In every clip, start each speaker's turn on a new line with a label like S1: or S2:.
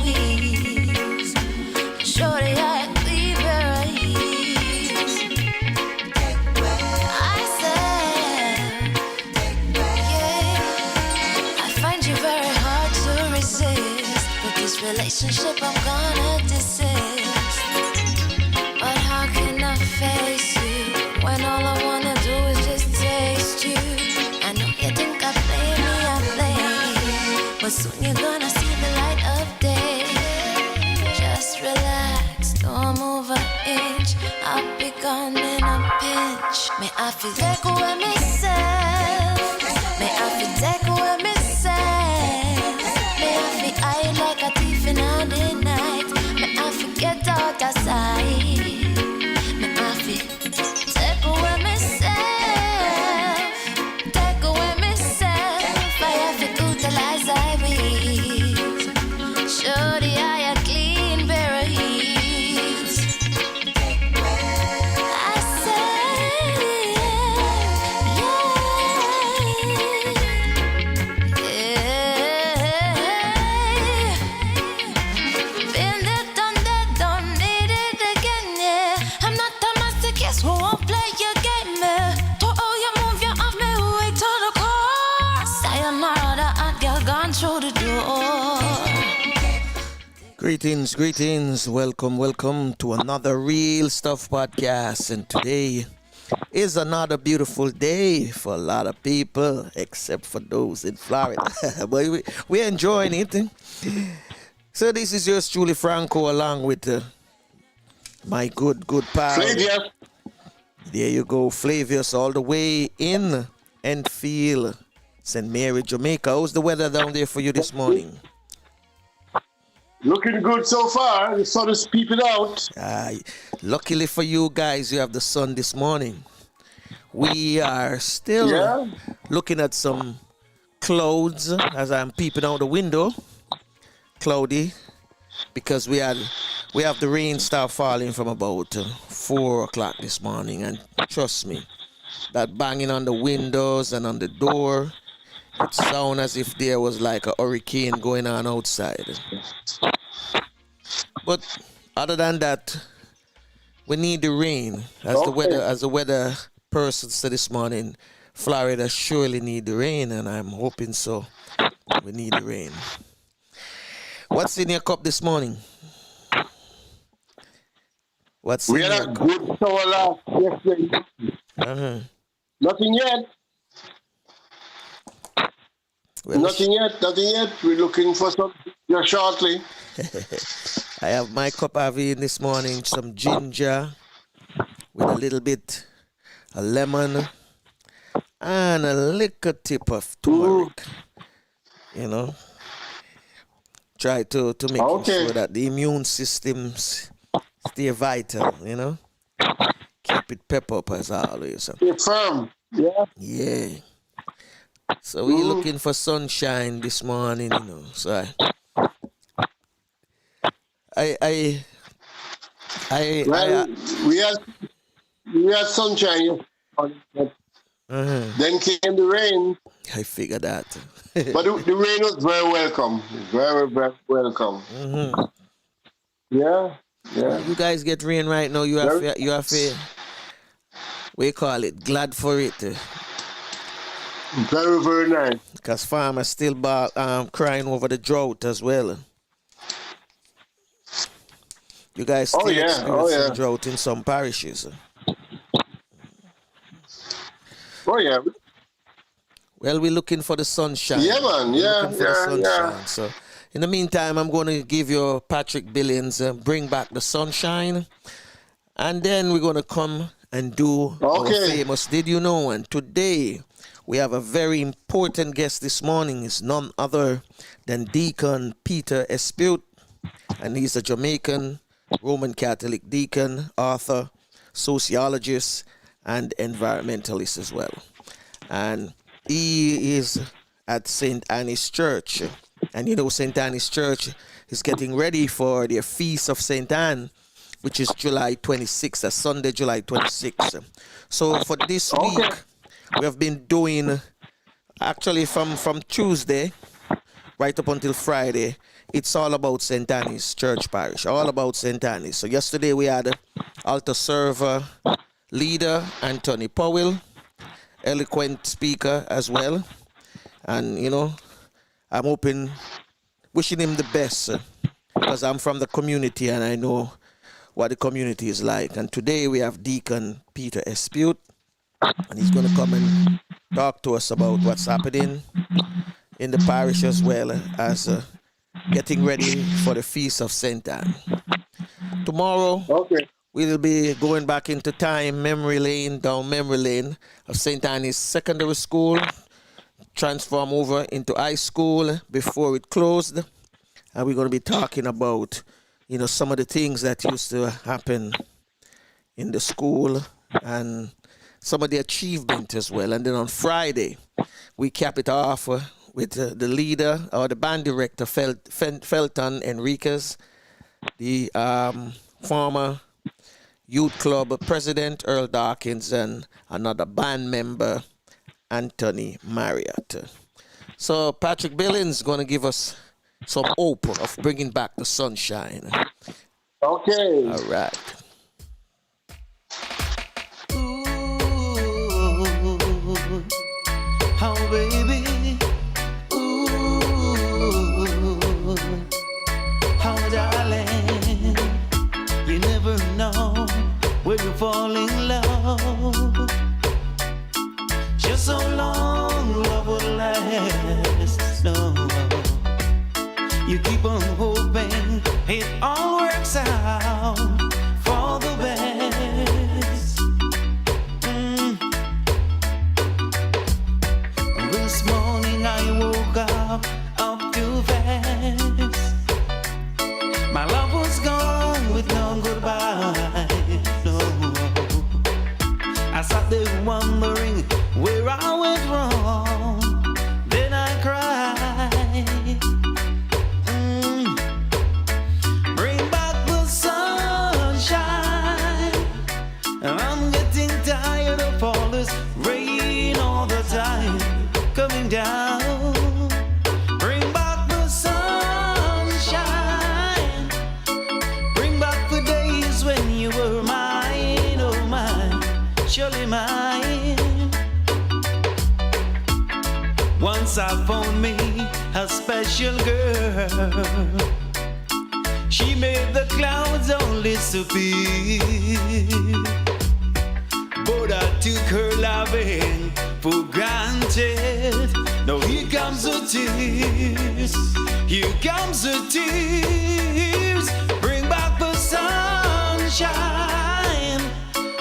S1: weaves. Shorty, I cleave her eyes. I said, yeah, I find you very hard to resist. With this relationship, I'm gonna desist. But how can I face you when all I wanna do is just taste you? I know you think I play me, I play, but soon you're gonna see the light of day. Just relax, don't move an inch. I'll be gone in a pinch. May I feel take away myself. May I feel take away myself. May I feel I like a thief in the night. May I forget out of sight. May I feel take away myself. Take away myself. I have to utilize I weave. Show the eye a clean pair of heels. I said, yeah. Been there, done that, don't need it again, yeah. I'm not a masochist who won't play your game, yeah. To all you move, you have me way to the core. Sayonara, the hot girl gone through the door.
S2: Greetings. Welcome to another Real Stuff podcast. And today is another beautiful day for a lot of people, except for those in Florida. But we're enjoying it. So this is yours truly, Franco, along with my good pal.
S3: Flavius.
S2: There you go, Flavius, all the way in Enfield, St. Mary, Jamaica. How's the weather down there for you this morning?
S3: Looking good so far. The sun is peeping out.
S2: Luckily for you guys, you have the sun this morning. We are still looking at some clouds as I'm peeping out the window. Cloudy, because we have the rain start falling from about 4 o'clock this morning, and trust me, that banging on the windows and on the door, it sounds as if there was like a hurricane going on outside. But other than that, we need the rain. As the weather person said this morning, Florida surely need the rain, and I'm hoping so. We need the rain. What's in your cup this morning?
S3: We had a good shower last yesterday. Nothing yet.
S2: Well,
S3: Nothing yet. We're looking for some here shortly.
S2: I have my cup of in this morning, some ginger with a little bit of lemon and a little tip of turmeric. You know, try to make sure that the immune systems stay vital, you know. Keep it pep up as always.
S3: Stay firm.
S2: Yeah. So we're looking for sunshine this morning, you know. So
S3: we had sunshine. Then came the rain.
S2: I figured that.
S3: But the rain was very welcome. Very, very welcome. Yeah.
S2: You guys get rain right now. You have we call it glad for it.
S3: Very, very nice.
S2: Because farmers still crying over the drought as well. You guys still experiencing drought in some parishes.
S3: Oh yeah.
S2: Well, we're looking for the sunshine.
S3: Yeah, man. Yeah.
S2: So, in the meantime, I'm going to give you Patrick Billings, Bring Back the Sunshine. And then we're going to come and do our famous Did You Know? And today, we have a very important guest this morning. It's none other than Deacon Peter Espeut. And he's a Jamaican Roman Catholic deacon, author, sociologist, and environmentalist as well. And he is at St. Anne's Church. And you know, St. Anne's Church is getting ready for their Feast of St. Anne, which is July 26th, Sunday, July 26th. So for this week, we have been doing, actually from Tuesday right up until Friday, it's all about St. Annie's Church Parish, all about St. Annie's. So yesterday we had altar server leader Anthony Powell, eloquent speaker as well. And, you know, I'm wishing him the best because I'm from the community and I know what the community is like. And today we have Deacon Peter Espeut, and he's going to come and talk to us about what's happening in the parish as well as getting ready for the Feast of St. Anne. Tomorrow, we'll be going back into time, down memory lane of St. Anne's Secondary School, transform over into high school before it closed. And we're going to be talking about, you know, some of the things that used to happen in the school and some of the achievement as well. And then on Friday, we cap it off with the leader or the band director, Felton Enriquez, the former youth club president, Earl Dawkins, and another band member, Anthony Marriott. So Patrick Billings is going to give us some hope of bringing back the sunshine.
S3: Okay.
S2: All right.
S4: Oh, baby, ooh, oh, darling, you never know when you fall in love. Just so long love will last, no. You keep on hoping it all works out for the best. This morning I woke up too fast. My love was gone with no goodbye, no. I sat there wondering where I went wrong. Then I cried. Bring back the sunshine. I'm getting tired of all this rain all the time coming down. Bring back the sunshine. Bring back the days when you were mine, oh mine, surely mine. Once I found me a special girl. She made the clouds all disappear. But I took her loving for granted. Now here comes the tears. Here comes the tears. Bring back the sunshine.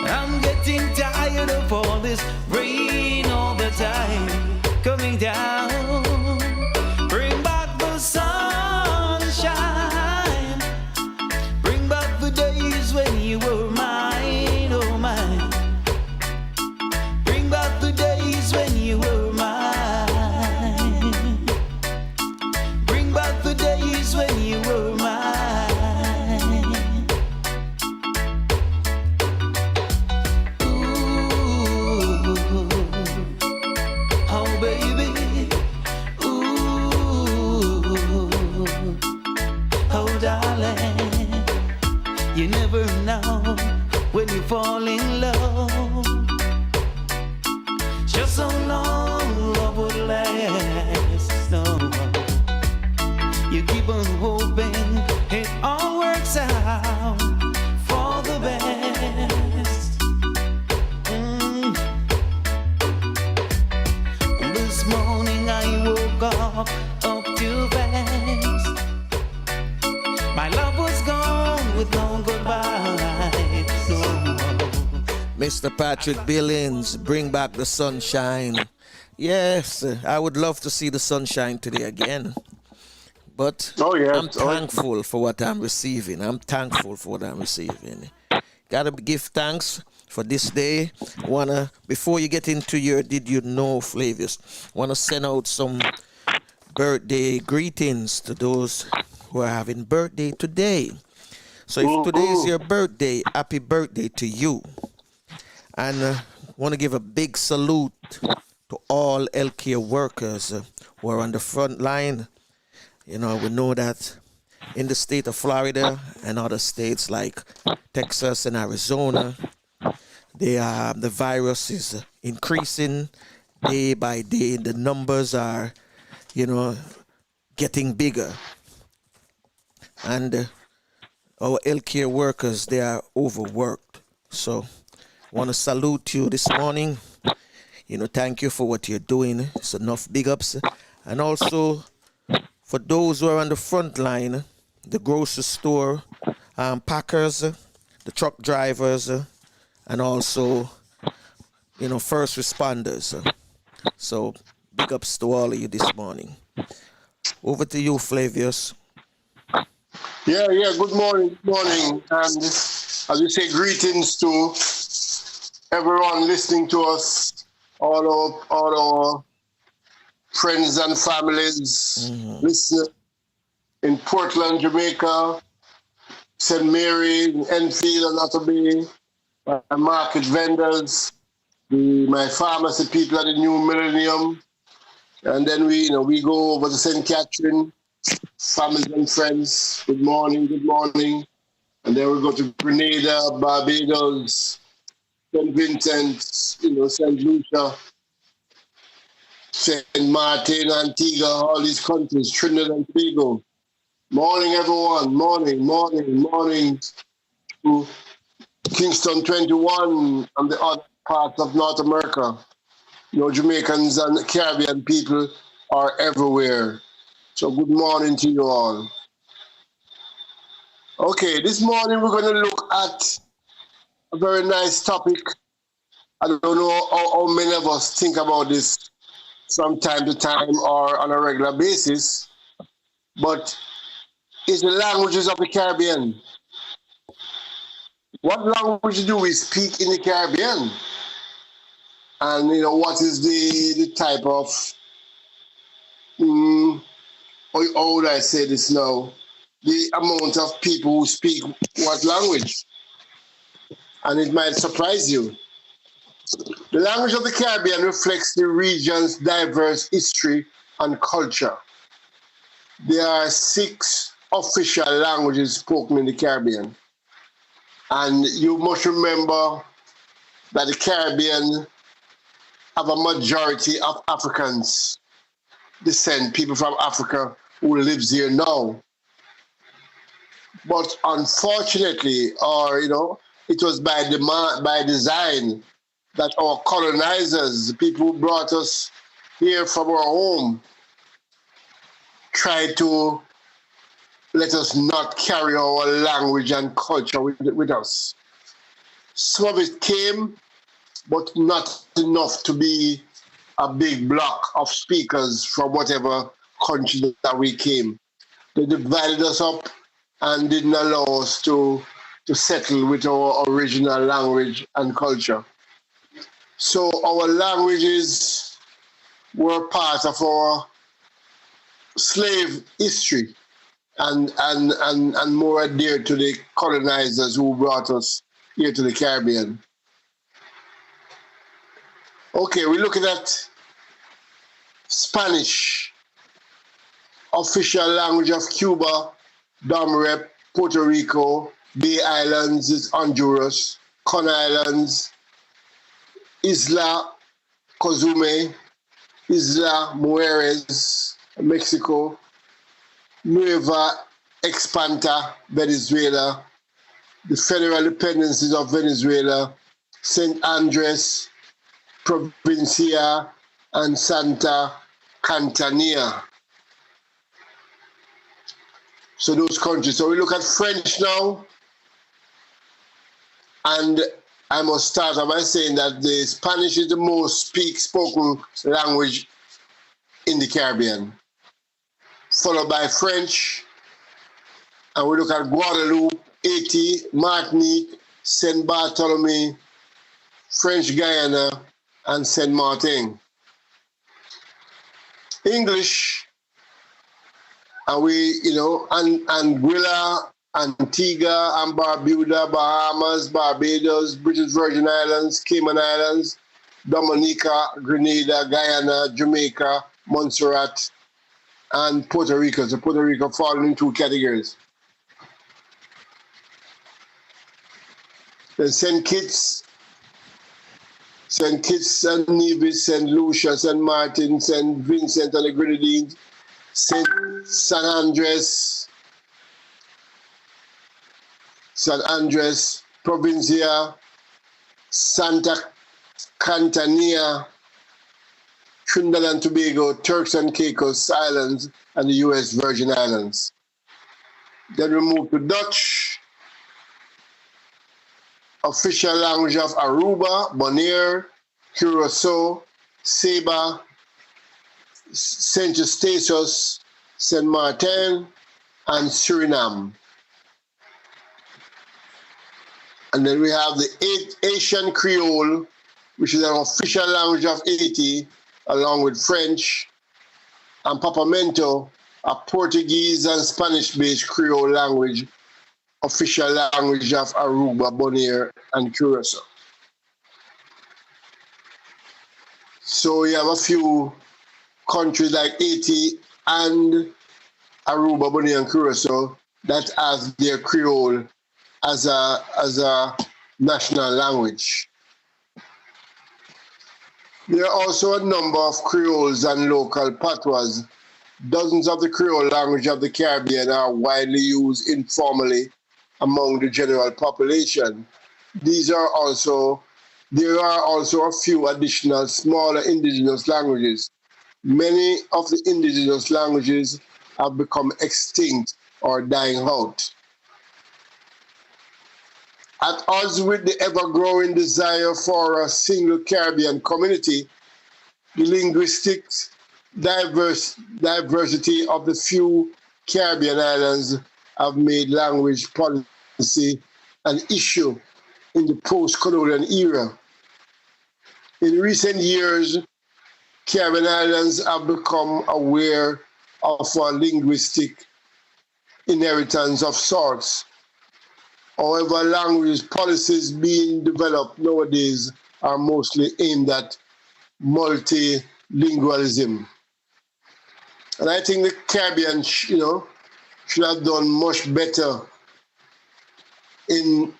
S4: I'm getting tired of all this rain all the time coming down. Bring back the sunshine. Bring back the days when you were mine, oh mine. Bring back the days when you were mine. Bring back the days when you were mine. Ooh, oh baby, ooh, oh darling, you never know when you fall in love. Just so long love would last, no. You keep on hoping it all works out for the best. This morning I woke up too fast. My love was gone with no goodbye, no.
S2: Mr. Patrick Billings, bring back the sunshine. Yes, I would love to see the sunshine today again. But I'm thankful for what I'm receiving. Gotta give thanks for this day. Before you get into your Did You Know, Flavius, wanna send out some birthday greetings to those who are having birthday today. So if today is your birthday, happy birthday to you. And want to give a big salute to all healthcare workers who are on the front line You know, we know that in the state of Florida and other states like Texas and Arizona, the virus is increasing day by day. The numbers are, you know, getting bigger. And our healthcare workers, they are overworked. So I want to salute you this morning. You know, thank you for what you're doing. It's enough big ups. And also for those who are on the front line, the grocery store packers, the truck drivers, and also, you know, first responders. So big ups to all of you this morning. Over to you, Flavius.
S3: Yeah, good morning, And as we say, greetings to everyone listening to us, all our friends and families listening in Portland, Jamaica, St. Mary, Enfield, and Ottawa, my market vendors, my pharmacy people at the New Millennium, and then we go over to St. Catherine, families and friends. Good morning, and then we go to Grenada, Barbados, St. Vincent, St. Lucia, St. Martin, Antigua, all these countries, Trinidad and Tobago. Morning, everyone. Morning to Kingston 21 and the other parts of North America. Jamaicans and Caribbean people are everywhere. So good morning to you all. Okay, this morning we're going to look at a very nice topic. I don't know how many of us think about this from time to time or on a regular basis, but it's the languages of the Caribbean. What language do we speak in the Caribbean? And what is the type of how would I say this now? The amount of people who speak what language? And it might surprise you. The language of the Caribbean reflects the region's diverse history and culture. There are 6 official languages spoken in the Caribbean. And you must remember that the Caribbean have a majority of Africans descent, people from Africa who lives here now. But unfortunately, it was by design that our colonizers, the people who brought us here from our home, tried to let us not carry our language and culture with us. Some of it came, but not enough to be a big block of speakers from whatever country that we came. They divided us up and didn't allow us to settle with our original language and culture. So our languages were part of our slave history and more adhered to the colonizers who brought us here to the Caribbean. Okay, we're looking at Spanish, official language of Cuba, Domrep, Puerto Rico, Bay Islands is Honduras, Con Islands, Isla Cozumel, Isla Mujeres, Mexico, Nueva Expanta, Venezuela, the federal dependencies of Venezuela, St. Andres, Provincia, and Santa Catania. So those countries. So we look at French now. And I must start by saying that the Spanish is the most spoken language in the Caribbean, followed by French. And we look at Guadeloupe, Haiti, Martinique, Saint Bartholomew, French Guyana, and Saint Martin. English, and we, Anguilla, Antigua and Barbuda, Bahamas, Barbados, British Virgin Islands, Cayman Islands, Dominica, Grenada, Guyana, Jamaica, Montserrat, and Puerto Rico. So Puerto Rico falling in two categories. Then St. Kitts, St. Nevis, St. Lucia, St. Martin, St. Vincent and the Grenadines, San Andres, Provincia, Santa Catania, Trinidad and Tobago, Turks and Caicos Islands, and the U.S. Virgin Islands. Then we move to Dutch, official language of Aruba, Bonaire, Curacao, Saba, Saint Eustatius, Saint Martin, and Suriname. And then we have the Haitian Creole, which is an official language of Haiti, along with French, and Papiamento, a Portuguese and Spanish-based Creole language, official language of Aruba, Bonaire, and Curacao. So we have a few countries like Haiti and Aruba, Bonaire, and Curacao that have their Creole as a national language. There are also a number of Creoles and local patois. Dozens of the Creole language of the Caribbean are widely used informally among the general population. There are also a few additional smaller indigenous languages. Many of the indigenous languages have become extinct or dying out. At odds with the ever-growing desire for a single Caribbean community, the linguistic diversity of the few Caribbean islands have made language policy an issue in the post-colonial era. In recent years, Caribbean islands have become aware of a linguistic inheritance of sorts. However, language policies being developed nowadays are mostly aimed at multilingualism. And I think the Caribbean, should have done much better in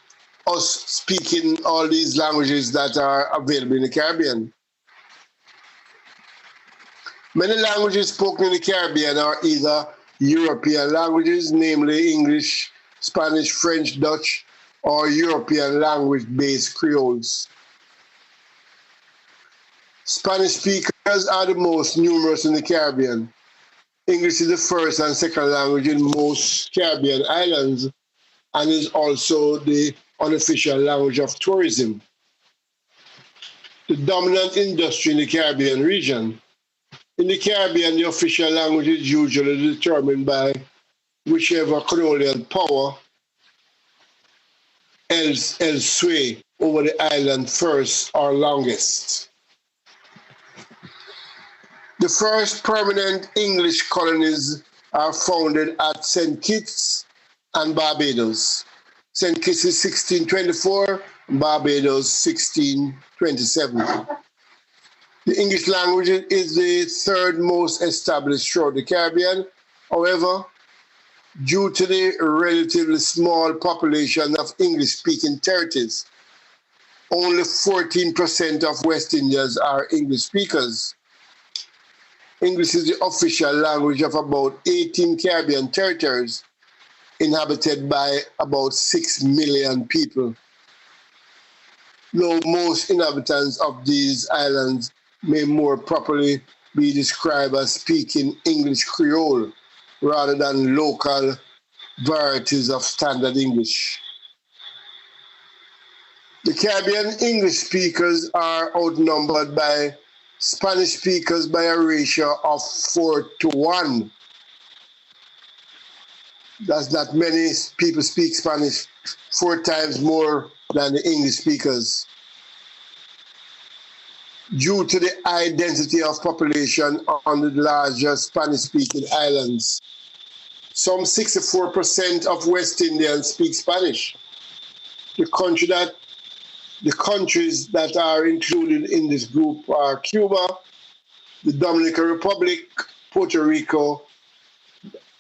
S3: us speaking all these languages that are available in the Caribbean. Many languages spoken in the Caribbean are either European languages, namely English, Spanish, French, Dutch, or European language-based Creoles. Spanish speakers are the most numerous in the Caribbean. English is the first and second language in most Caribbean islands and is also the unofficial language of tourism. The dominant industry in the Caribbean region. In the Caribbean, the official language is usually determined by whichever colonial power held sway over the island first or longest. The first permanent English colonies are founded at St. Kitts and Barbados. St. Kitts is 1624, Barbados 1627. The English language is the third most established throughout the Caribbean. However, due to the relatively small population of English-speaking territories, only 14% of West Indians are English speakers. English is the official language of about 18 Caribbean territories inhabited by about 6 million people. Though most inhabitants of these islands may more properly be described as speaking English Creole rather than local varieties of standard English. The Caribbean English speakers are outnumbered by Spanish speakers by a ratio of 4-1. That's not many people speak Spanish 4 times more than the English speakers. Due to the high density of population on the larger Spanish-speaking islands, some 64% of West Indians speak Spanish. The countries that are included in this group are Cuba, the Dominican Republic, Puerto Rico,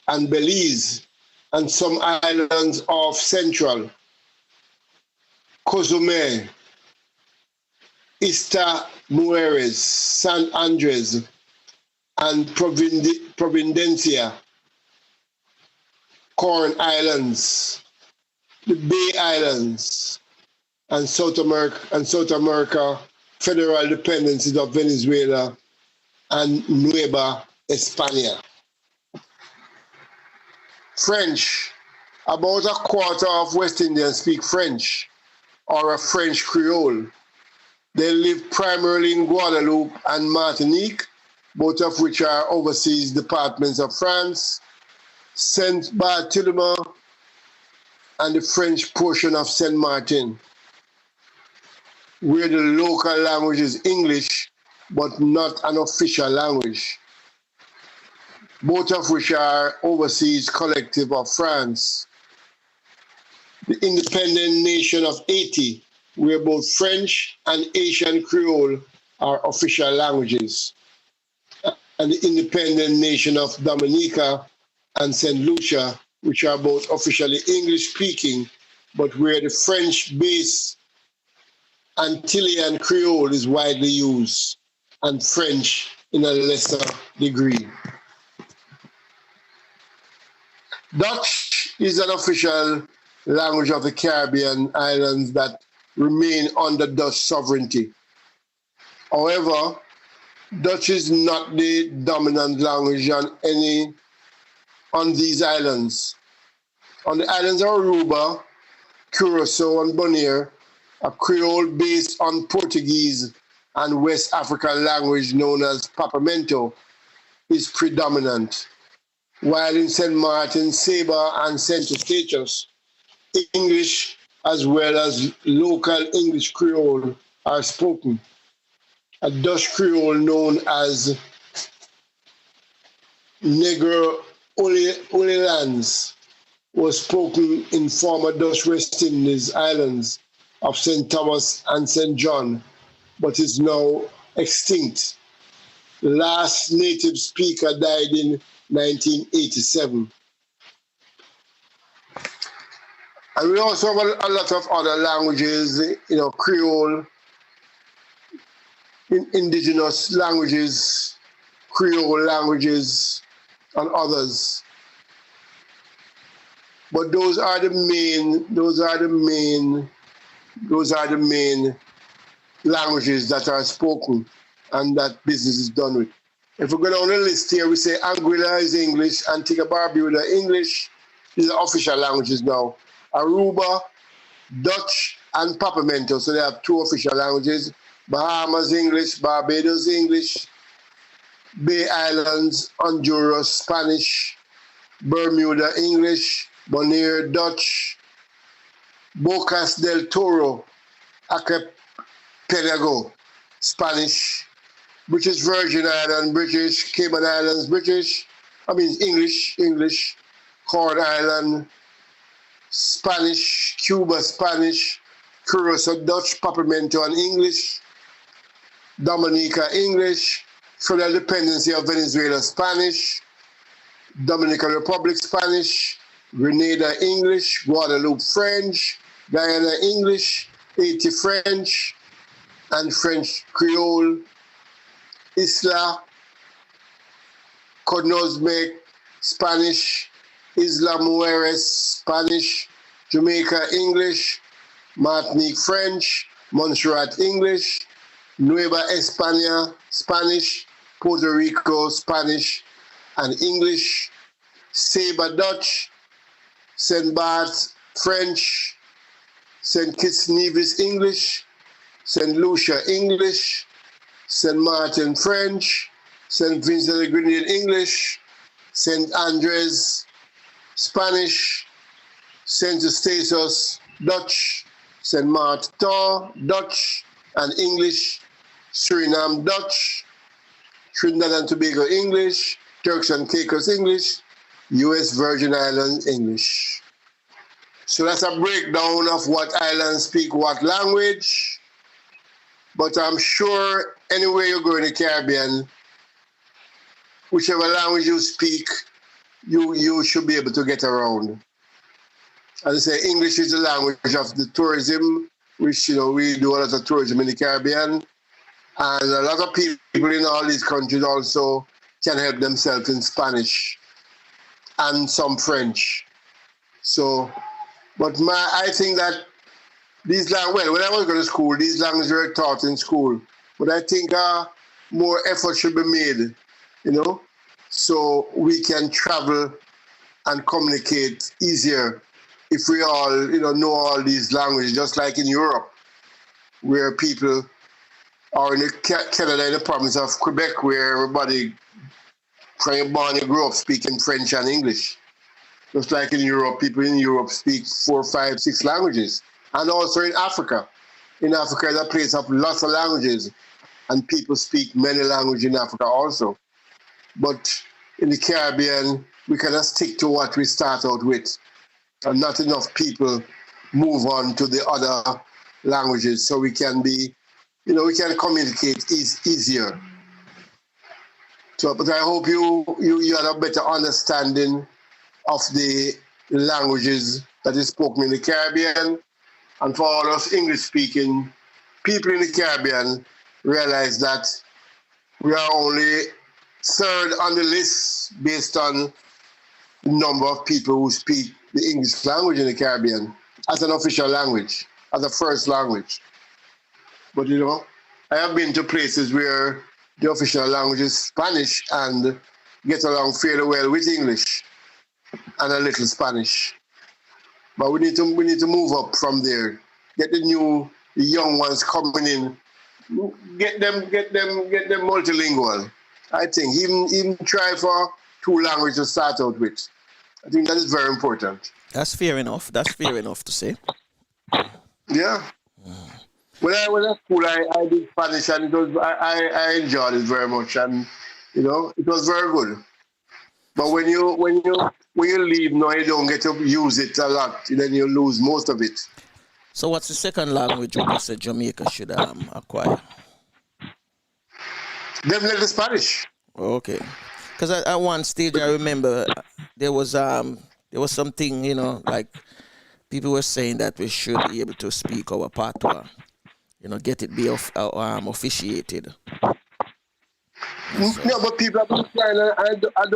S3: and Belize, and some islands off Central, Cozumel, Isla Mujeres, San Andres, and Providencia, Corn Islands, the Bay Islands, and South America, federal dependencies of Venezuela and Nueva España. French. About a quarter of West Indians speak French or a French Creole. They live primarily in Guadeloupe and Martinique, both of which are overseas departments of France, Saint Barthélemy, and the French portion of Saint Martin, where the local language is English, but not an official language, both of which are overseas collective of France. The independent nation of Haiti, where both French and Haitian Creole are official languages, and the independent nation of Dominica and St. Lucia, which are both officially English-speaking, but where the French-based Antillean Creole is widely used, and French in a lesser degree. Dutch is an official language of the Caribbean islands that remain under Dutch sovereignty. However, Dutch is not the dominant language on these islands. On the islands of Aruba, Curacao, and Bonaire, a Creole based on Portuguese and West African language known as Papamento is predominant, while in St. Martin, Saba, and St. Eustatius, English as well as local English Creole are spoken. A Dutch Creole known as Negro Olelands was spoken in former Dutch West Indies islands of St. Thomas and St. John, but is now extinct. The last native speaker died in 1987. And we also have a lot of other languages, Creole, indigenous languages, Creole languages, and others. But those are the main languages that are spoken and that business is done with. If we go down the list here, we say Anguilla is English, Antigua Barbuda English. These are official languages now. Aruba, Dutch, and Papamento. So they have two official languages. Bahamas English, Barbados English, Bay Islands, Honduras Spanish, Bermuda English, Bonaire Dutch, Bocas del Toro, Archipelago Spanish, British Virgin Islands British, Cayman Islands British, English, Horn Island Spanish, Cuba Spanish, Curacao Dutch, Papamento and English, Dominica English, Federal Dependency of Venezuela Spanish, Dominican Republic Spanish, Grenada English, Guadeloupe French, Guyana English, Haiti French, and French Creole, Isla Conosme Spanish, Isla Mujeres Spanish, Jamaica English, Martinique French, Montserrat English, Nueva España Spanish, Puerto Rico Spanish and English, Saba Dutch, St. Barth French, St. Kitts Nevis English, St. Lucia English, St. Martin French, St. Vincent the Grenadine English, St. Andres Spanish, St. Eustatius Dutch, St. Martin Dutch and English, Suriname Dutch, Trinidad and Tobago English, Turks and Caicos English, U.S. Virgin Islands English. So that's a breakdown of what islands speak what language. But I'm sure anywhere you go in the Caribbean, whichever language you speak, you should be able to get around. As I say, English is the language of the tourism, which, you know, we do a lot of tourism in the Caribbean. And a lot of people in all these countries also can help themselves in Spanish and some French. So, but I think that these languages, when I was going to school, these languages were taught in school. But I think more effort should be made, you know, so we can travel and communicate easier if we all, you know all these languages, just like in Europe, where people are in Canada, in the province of Quebec, where everybody from your born, you grew up speaking French and English. Just like in Europe, people in Europe speak 4, 5, 6 languages. And also in Africa. In Africa is a place of lots of languages, and people speak many languages in Africa also. But in the Caribbean, we cannot stick to what we start out with. And not enough people move on to the other languages, so we can be, you know, we can communicate easier. So, but I hope you have a better understanding of the languages that is spoken in the Caribbean, and for all us English-speaking people in the Caribbean, realize that we are only third on the list based on the number of people who speak the English language in the Caribbean as an official language, as a first language. But, you know, I have been to places where the official language is Spanish and get along fairly well with English and a little Spanish. But we need to move up from there. Get the young ones coming in. Get them multilingual. I think even try for 2 languages to start out with. I think that is very important.
S2: That's fair enough. That's fair enough to say.
S3: Yeah. When I was at school, I did Spanish, and I enjoyed it very much, and you know it was very good. But when you leave, no, you don't get to use it a lot. Then you lose most of it.
S2: So, what's the second language you said Jamaica should acquire?
S3: Definitely Spanish.
S2: Okay, because at one stage I remember there was something, you know, like people were saying that we should be able to speak our patois, you know, get it be officiated.
S3: No, but people have been trying. I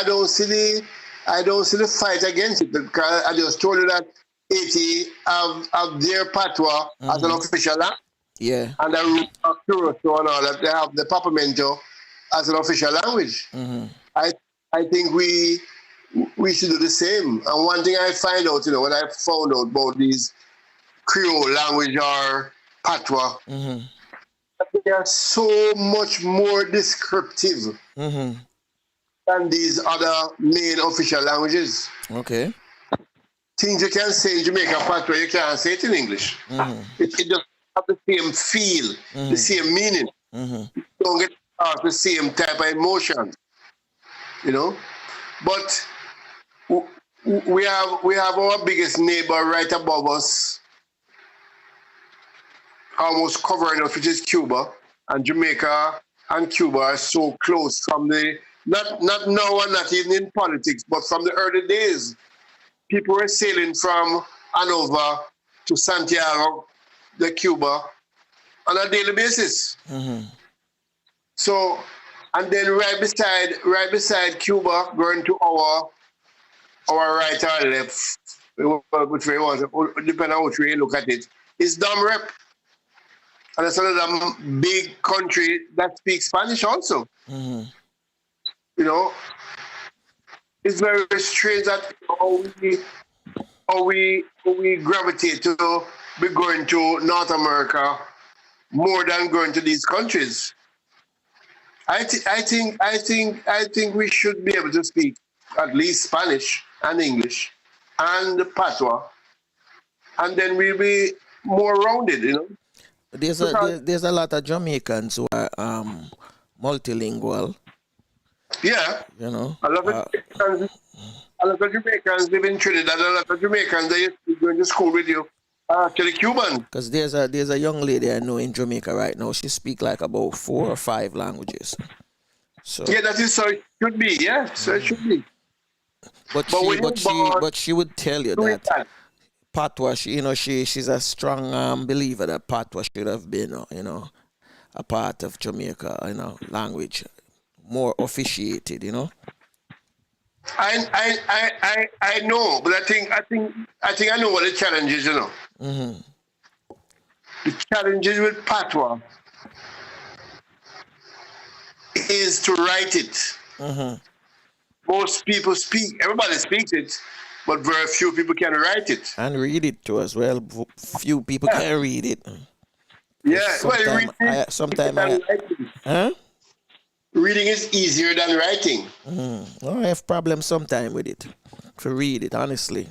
S3: don't see the fight against it, because I just told you that 80 of their patois as an official language.
S2: Yeah.
S3: And the root of Curacao and all that, they have the Papamento as an official language.
S2: Mm-hmm.
S3: I think we should do the same. And one thing I find out, you know, when I found out about these Creole language or patois, they are so much more descriptive than these other main official languages.
S2: Okay.
S3: Things you can say in Jamaican patois, you can't say it in English. It just have the same feel, the same meaning. You don't get the same type of emotion, you know. But we have our biggest neighbor right above us, almost covering us, which is Cuba. And Jamaica and Cuba are so close from the, not now and not even in politics, but from the early days. People were sailing from Hanover to Santiago de Cuba on a daily basis. So, and then right beside Cuba, going to our right or left, which way was, depending on which way you look at it, is Dom Rep. And it's another big country that speaks Spanish also. You know, it's very strange that how we gravitate to be going to North America more than going to these countries. I think we should be able to speak at least Spanish and English and patois, and then we'll be more rounded, you know.
S2: There's a lot of Jamaicans who are multilingual.
S3: Yeah.
S2: You know.
S3: A lot of Jamaicans live in Trinidad. A lot of Jamaicans they going to school with you. Actually Cuban.
S2: Because there's a young lady I know in Jamaica right now. She speaks like about 4 or 5 languages. So
S3: yeah, that is so it should be. Yeah, so it should be.
S2: But she would tell you that Patois, she's a strong believer that Patois should have been, a part of Jamaica, language, more officiated,
S3: I know, but I think I know what the challenge is,
S2: Mm-hmm.
S3: The challenges with Patois is to write it.
S2: Mm-hmm.
S3: Most people everybody speaks it, but very few people can write it.
S2: And read it too as well. Few people can read it.
S3: Yeah, reading is easier than writing.
S2: I have problems sometimes with it, to read it, honestly.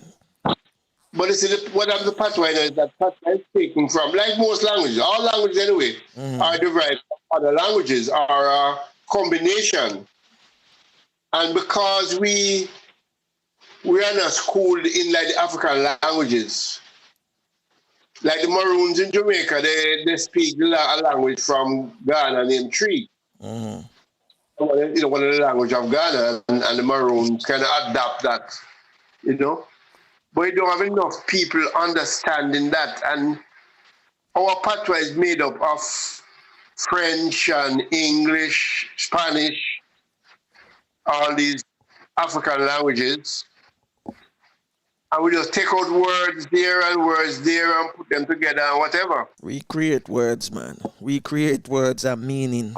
S3: But you see, what I'm the Patois is that Patois is taken from, like most languages, all languages anyway, are derived from other languages, are a combination. And because we are not schooled in like the African languages, like the Maroons in Jamaica, they speak a language from Ghana named Tree.
S2: Mm-hmm.
S3: One of the language of Ghana, and the Maroons kind of adapt that, But you don't have enough people understanding that. And our patois is made up of French and English, Spanish, all these African languages. And we just take out words there and put them together and whatever.
S2: We create words, man. We create words and meaning.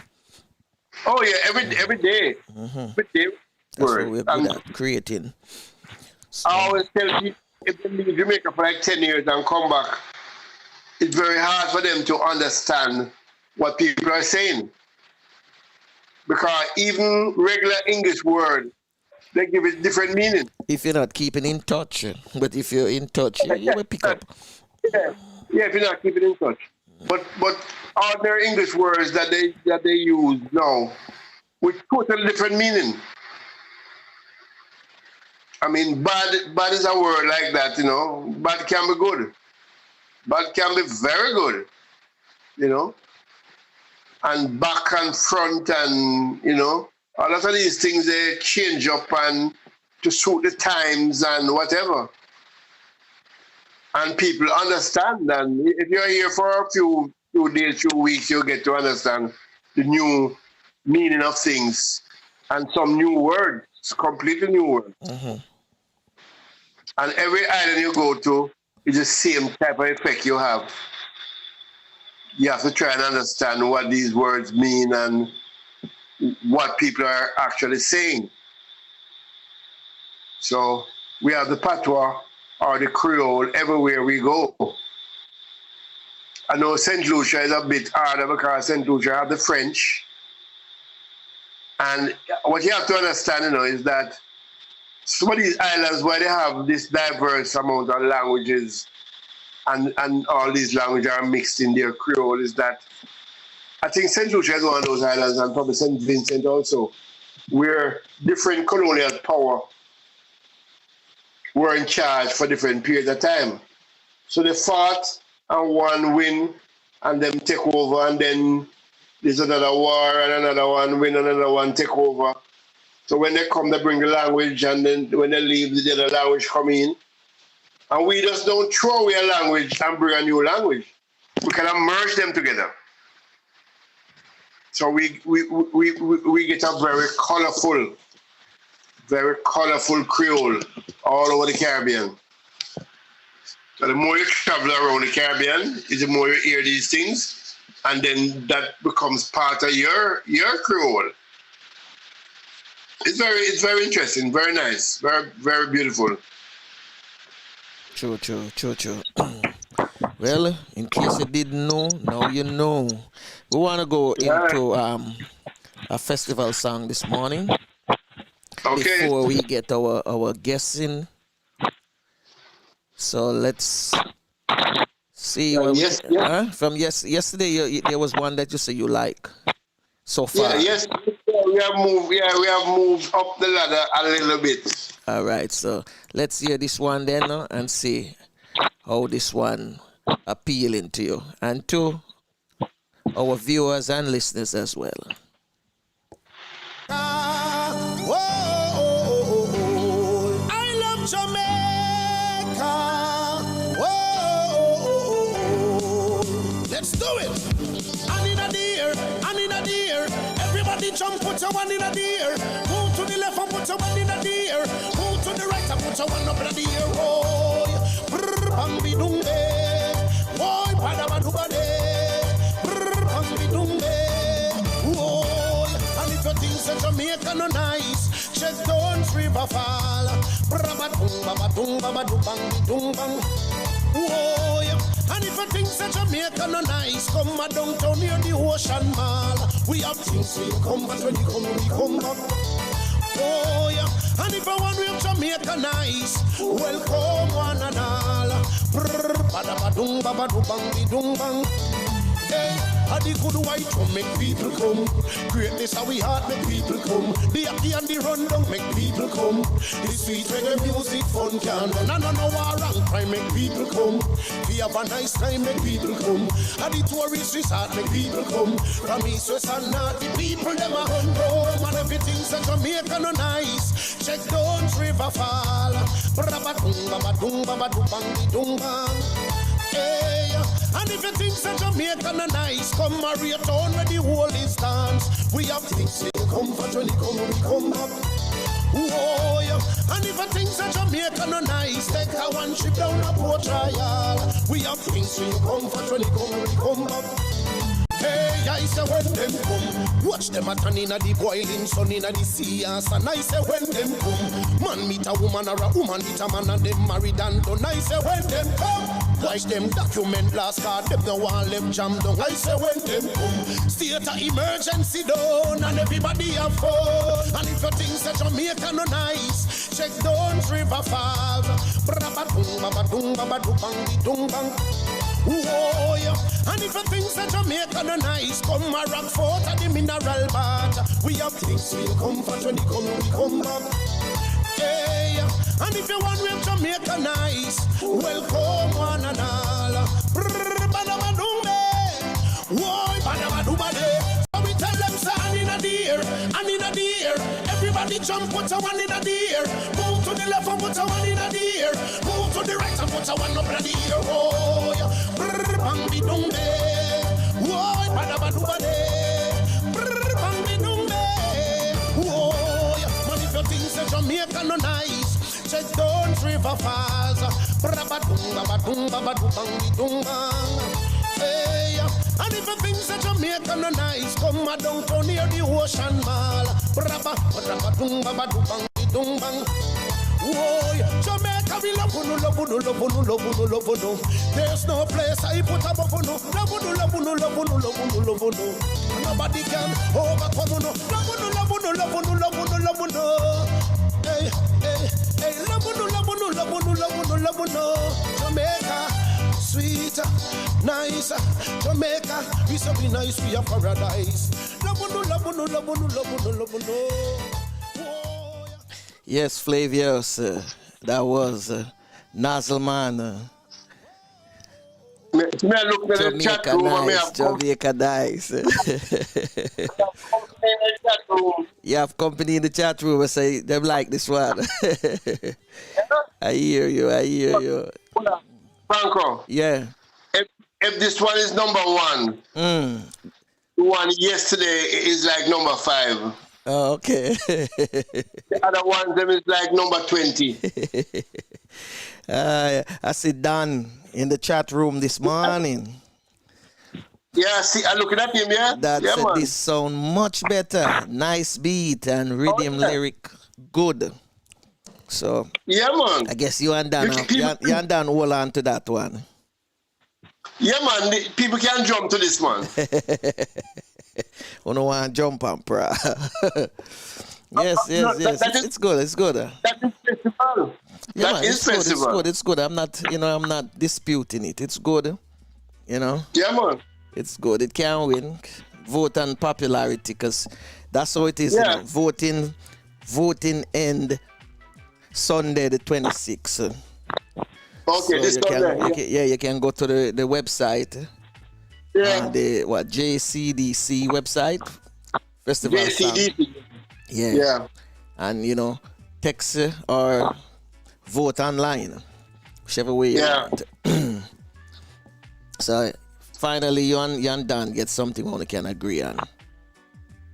S3: Oh, yeah, every day.
S2: Mm-hmm.
S3: Every day.
S2: That's what we're good at, creating. So.
S3: I always tell people, if they leave Jamaica for like 10 years and come back, it's very hard for them to understand what people are saying. Because even regular English words, they give it different meaning.
S2: If you're not keeping in touch, but if you're in touch, you will pick up.
S3: Yeah, if you're not keeping in touch. But ordinary English words that they use now with totally different meaning. I mean, bad is a word like that, Bad can be good. Bad can be very good, And back and front and, a lot of these things, they change up and to suit the times and whatever. And people understand. And if you're here for a few days, few weeks, you'll get to understand the new meaning of things and some new words, completely new words.
S2: Mm-hmm.
S3: And every island you go to is the same type of effect you have. You have to try and understand what these words mean and what people are actually saying. So we have the patois or the Creole everywhere we go. I know St. Lucia is a bit harder because St. Lucia have the French. And what you have to understand, is that some of these islands where they have this diverse amount of languages and all these languages are mixed in their Creole, is that I think St. Lucia is one of those islands, and probably St. Vincent also, where different colonial power were in charge for different periods of time. So they fought and one win and then take over, and then there's another war and another one win, another one take over. So when they come, they bring the language, and then when they leave, the other language come in. And we just don't throw away a language and bring a new language. We can merge them together. So we get a very colorful Creole all over the Caribbean. So the more you travel around the Caribbean, is the more you hear these things, and then that becomes part of your Creole. It's very interesting, very nice, very, very beautiful.
S2: True. Well, in case you didn't know, now you know. We want to go into a festival song this morning.
S3: Okay.
S2: Before we get our guests in. So let's see. From yesterday, there was one that you say you like so far.
S3: Yes. We have moved up the ladder a little bit.
S2: All right. So let's hear this one then and see how this one appealing to you and to our viewers and listeners as well.
S5: put your one in the air. Move to the left and put your one in the air. Move to the right and put your one up in the air. Oh, brr, bambi dumbe. Oh, padabadubade. Brr, bambi dumbe. Oh, and if you think that Jamaica no nice, check Downs River Fall. Brabadum, babadum, babadum, bambi dum bang. Oh, yeah. And if you think that Jamaica no nice, come a downtown near the Ocean Mall. We have things we come, but when you come, we come back. Oh, yeah. And if you want to have Jamaica nice, welcome one and all. Brrr, badabadum, babadum, bang, dum bang. Hey, and the good white rum make people come. Greatness how we heart make people come. The happy and the rundown make people come. The sweet reggae music fun can run. And no war and crime make people come. We have a nice time make people come. And the tourist resort make people come. From east, west and north, the people them a hunt home. And everything's a Jamaica no nice. Check Downs River Fall. Brabadum, babadum, babadum, bang, dum bang. Hey, and if you think that Jamaica no nice, come marry a town where the whole is dance. We have things in comfort when you come, we come up. Oh, yeah. And if you think that Jamaica no nice, take a one trip down a Port Royal. We have things in comfort when you come, we come up. Hey, I say when them come, watch them a turn in a the boiling sun in a the sea. And I say when them come, man meet a woman or a woman meet a man and them married and done. I say when them come, watch them document last card, them no one left jam down. I say when them come, state of emergency done and everybody have fun. And if you think that Jamaica no nice, check Downs River Fall. Brabadum, babadum, babadum, bang, dum bang. Oh, yeah. And if you think that Jamaica no nice, come a rock fort at the mineral bath. We have things we comfort when you come, we come back. Hey, and if you want to have Jamaica nice, welcome one and all. Brrr, badabadumbe. Whoa, badabadubade. So we tell them, say, and in a deer, and in a deer. Everybody jump, put a one in a deer. Move to the left and put a one in a deer. Move to the right and put a one up in a deer. Oh, yeah. Brrr, bambi dumbe. Whoa, badabadubade. Brrr, bambi dumbe. Whoa, yeah. Man, if you think that Jamaica no nice, check Downs River Falls. Brabadum, babadum, babadum, bambi dum bang. Hey, and if you think that Jamaica no nice, come a downtown near the Ocean Mall. Brabadum, babadum, bambi dum bang. Whoa, Jamaica we love you, love you, love you, love you, love you. There's no place I put above you, love you, love you, love you, love you, love you. Nobody can overcome you, love you, love you, love you, love you, love you. Hey, hey, hey, love you, love you, love you, love you, love you. Jamaica, sweet, nice. Jamaica, we so be nice, we have paradise. Love you, love you, love you, love you, love you.
S2: Yes, Flavius, that was Nozzleman.
S3: Me look at the chat room and me have
S2: Jamaica nice. You have company in the chat room and say them like this one. I hear you.
S3: Franco.
S2: Yeah.
S3: If this one is number one, the one yesterday is like number 5.
S2: Oh, okay.
S3: The other one them is like number 20.
S2: I see Dan in the chat room this morning.
S3: Yeah, see, I'm looking at him, yeah?
S2: That
S3: yeah,
S2: said
S3: man.
S2: this sound much better. Nice beat and rhythm lyric good. So
S3: yeah, man.
S2: I guess you and Dan hold on to that one.
S3: Yeah, man. People can jump to this one.
S2: We don't want to jump on, bro. Yes. It's good.
S3: That is festival.
S2: Yeah,
S3: that
S2: man,
S3: is festival.
S2: It's good. I'm not disputing it. It's good. You know.
S3: Yeah, man.
S2: It's good. It can win. Vote on popularity, because that's how it is.
S3: Yeah.
S2: You know? Voting end Sunday the 26th.
S3: Okay,
S2: so
S3: this Sunday.
S2: You can go to the website.
S3: Yeah.
S2: The JCDC website. Festival
S3: JCDC.
S2: Song. Yeah. And text or vote online, whichever way you want. So finally, you and Dan get something one can agree on.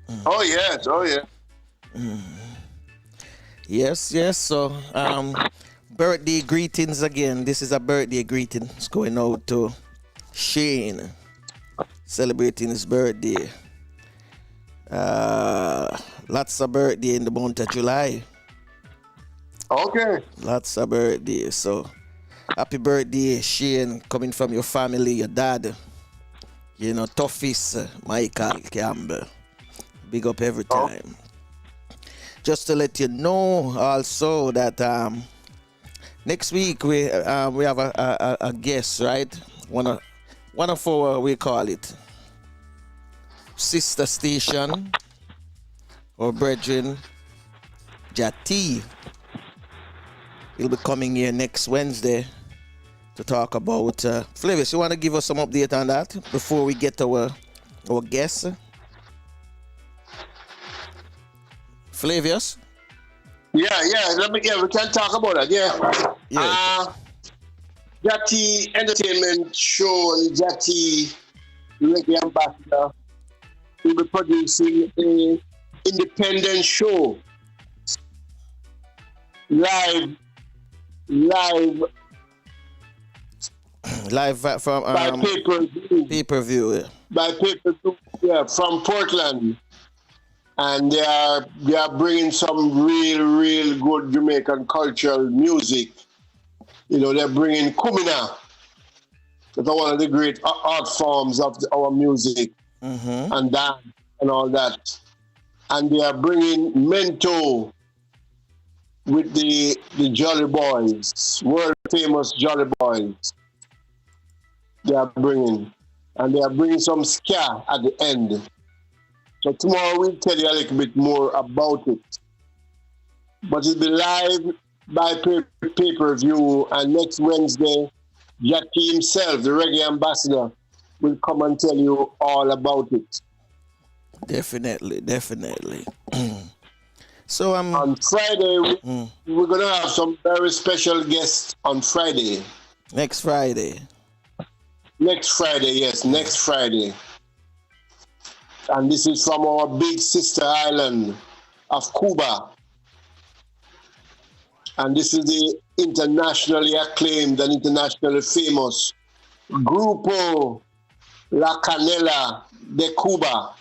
S3: Oh yes, oh yeah.
S2: Yes. So, birthday greetings again. This is a birthday greeting. It's going out to Shane, celebrating his birthday. Lots of birthday in the month of July.
S3: Okay.
S2: Lots of birthday. So, happy birthday, Shane, coming from your family, your dad. You know, toughest Michael Campbell. Big up every time. Just to let you know also that next week we have a guest, right? One of our, we call it, sister station or brethren, Jati. He'll be coming here next Wednesday to talk about Flavius. You want to give us some update on that before we get our guest? Flavius?
S3: Yeah. We can talk about that. Yeah. Jati Entertainment Show and Jati Reggae Ambassador will be producing an independent show. Live
S2: from
S3: by
S2: pay-per-view. Yeah.
S3: By pay-per-view, yeah, from Portland. And they are bringing some real good Jamaican cultural music. You know, they're bringing Kumina. That's one of the great art forms of our music and dance and all that. And they are bringing Mento with the Jolly Boys, world famous Jolly Boys. They are bringing. And they are bringing some ska at the end. So tomorrow we'll tell you a little bit more about it. But it'll be live by pay-per-view, and next Wednesday, Jackie himself, the reggae ambassador, will come and tell you all about it.
S2: Definitely. So
S3: on Friday, we're going to have some very special guests on Friday.
S2: Next Friday,
S3: yes, next Friday. And this is from our big sister island of Cuba. And this is the internationally acclaimed and internationally famous Grupo La Canela de Cuba.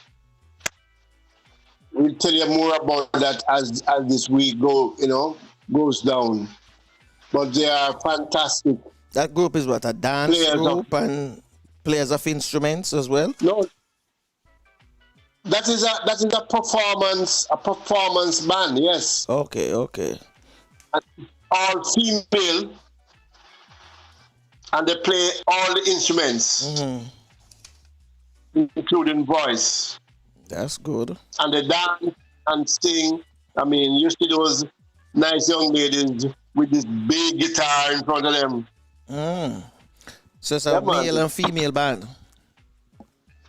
S3: We'll tell you more about that as this week goes down. But they are fantastic.
S2: That group is what, a dance group and players of instruments as well?
S3: No. That is a performance band, yes.
S2: Okay.
S3: All female, and they play all the instruments, including voice.
S2: That's good.
S3: And they dance and sing. I mean, you see those nice young ladies with this big guitar in front of them.
S2: So it's a male and female band?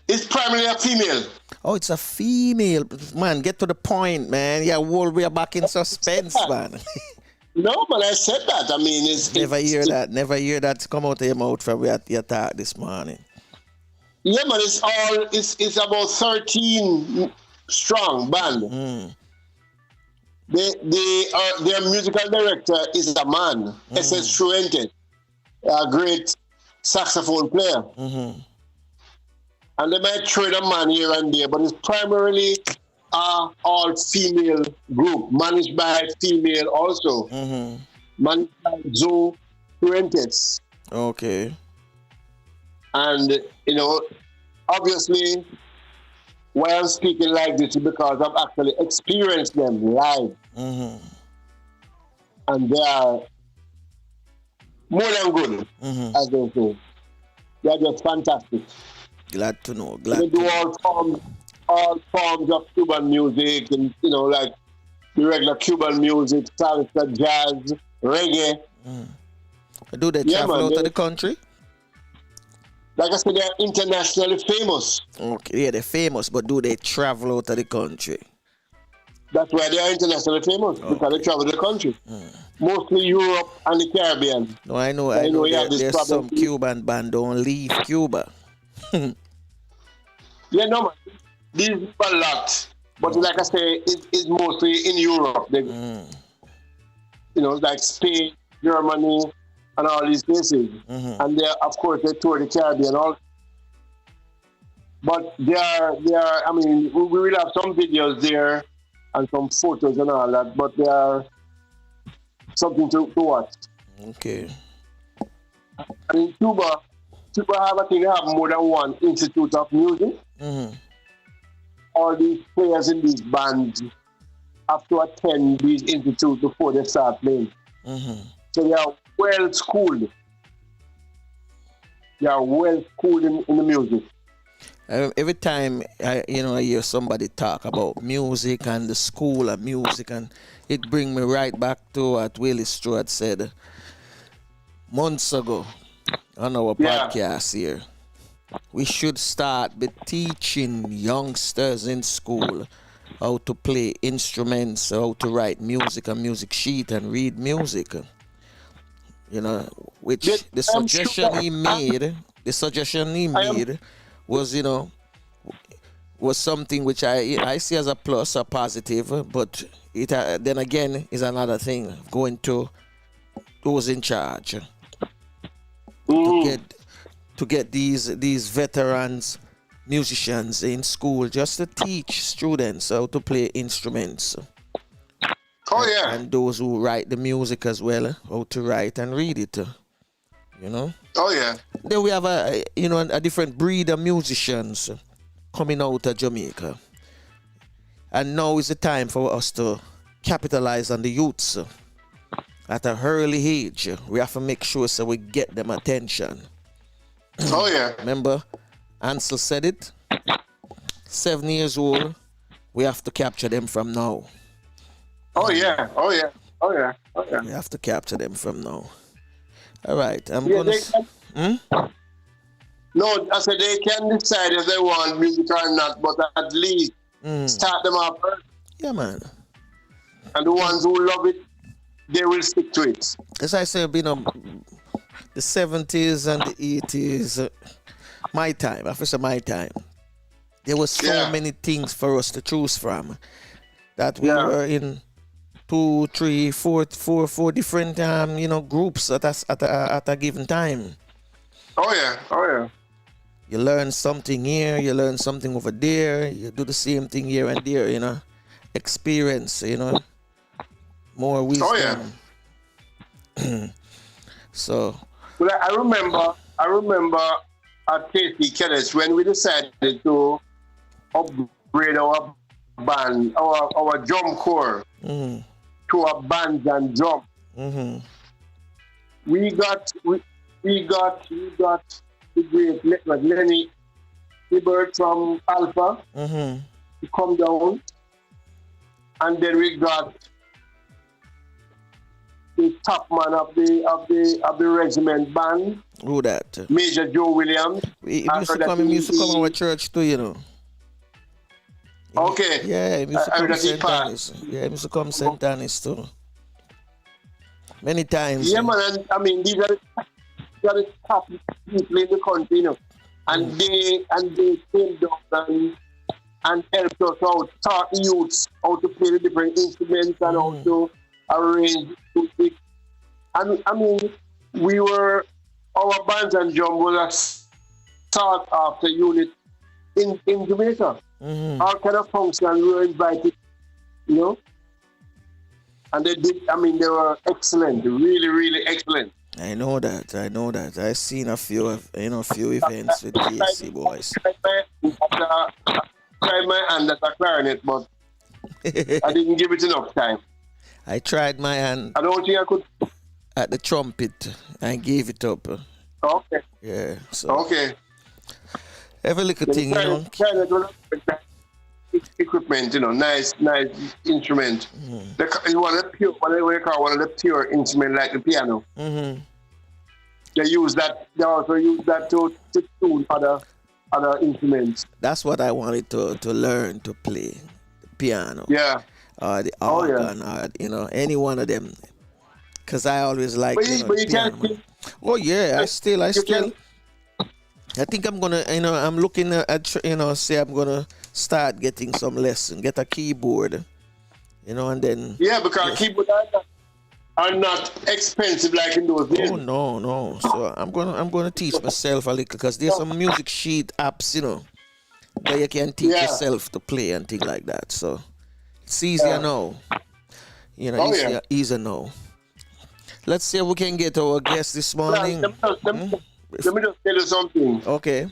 S3: It's primarily a female.
S2: Oh, it's a female. Man, get to the point, man. Yeah, we are back in suspense, man.
S3: No, but I said that. I mean,
S2: Never hear that come out of your mouth from your talk this morning.
S3: Yeah, but it's about 13 strong band. Their musical director is a man, SS Truente, a great saxophone player. And they might trade a man here and there, but it's primarily all-female group, managed by female also. Managed by Joe Fuentes.
S2: Okay.
S3: And, obviously, why I'm speaking like this is because I've actually experienced them live. And they are more than good, as they say. They are just fantastic.
S2: Glad to know.
S3: They do all forms of Cuban music, and like the regular Cuban music, salsa, jazz, reggae.
S2: Do they travel out of the country?
S3: Like I said, they're internationally famous.
S2: Okay, yeah, they're famous, but do they travel out of the country?
S3: That's why they are internationally famous, because they travel the country. Mostly Europe and the Caribbean.
S2: No, I know there's some Cuban band don't leave Cuba.
S3: Yeah, no, man. These are a lot. But like I say, it's mostly in Europe. Like Spain, Germany, and all these places. And they, of course, they tour the Caribbean. But they are. I mean, we will have some videos there and some photos and all that. But they are something to watch.
S2: Okay.
S3: And in Cuba have, I think, they have more than one institute of music. All these players in these bands have to attend these institutes before they start playing. So they are well schooled. They are well schooled in the music.
S2: Every time I hear somebody talk about music and the school of music, and it brings me right back to what Willie Stewart said months ago on our podcast here. We should start by teaching youngsters in school how to play instruments, how to write music, a music sheet, and read music. Which the suggestion he made was something which I see as a plus, a positive, but it then again is another thing, going to those in charge to get these veterans musicians in school just to teach students how to play instruments. And those who write the music as well, how to write and read it. Then we have a different breed of musicians coming out of Jamaica. And now is the time for us to capitalize on the youths at an early age. We have to make sure so we get them attention. Remember, Ansel said it. 7 years old, we have to capture them from now. We have to capture them from now. All right, I'm gonna.
S3: No, I said they can decide if they want music or not, but at least start them up first.
S2: Yeah, man.
S3: And the ones who love it, they will stick to it.
S2: As I said, the 70s and the 80s, my time. I say my time. There was so many things for us to choose from that we were in 2, 3, 4 different groups at a given time. You learn something here, you learn something over there, you do the same thing here and there, experience, more wisdom. So.
S3: Well, I remember at Casey Kellis when we decided to upgrade our band, our drum corps to a band and drum. We got the great Lenny Ebert from Alpha to come down, and then we got the top man of the regiment band.
S2: Who that?
S3: Major Joe Williams.
S2: He used to come to our church too,
S3: Okay.
S2: Yeah, he used to come to St. Annis. Yeah, he used to come to St. Annis too. Many times.
S3: Yeah, man. And, I mean, these are the top people in the country, and they came down and helped us out, taught the youths how to play the different instruments and how to arrange music. And I mean, our bands and drum was a start after unit in Jamaica. All kind of function we were invited, and they did. I mean, they were excellent, really, really excellent.
S2: I know that. I've seen a few events with KC boys.
S3: I tried my hand at a clarinet, but I didn't give it enough time.
S2: I tried my hand.
S3: I don't think I could.
S2: At the trumpet, I gave it up.
S3: Okay.
S2: Yeah. So.
S3: Okay.
S2: Every little thing,
S3: equipment, nice instrument. It's one of the pure instrument like the piano. They use that. They also use that to tune other instruments.
S2: That's what I wanted to learn to play, the piano.
S3: Yeah.
S2: Or the organ, or any one of them. Because I always like
S3: you
S2: piano. Oh yeah, I still. I think I'm gonna, I'm looking at, say I'm gonna start getting some lesson. Get a keyboard, you know, and then.
S3: Yeah, because keyboards are not expensive like in those days.
S2: Oh no. So I'm gonna teach myself a little because there's some music sheet apps, you know, that you can teach yourself to play and things like that. So it's easier now. You know, easier now. Let's see if we can get our guest this morning.
S3: Let me just tell you something.
S2: Okay.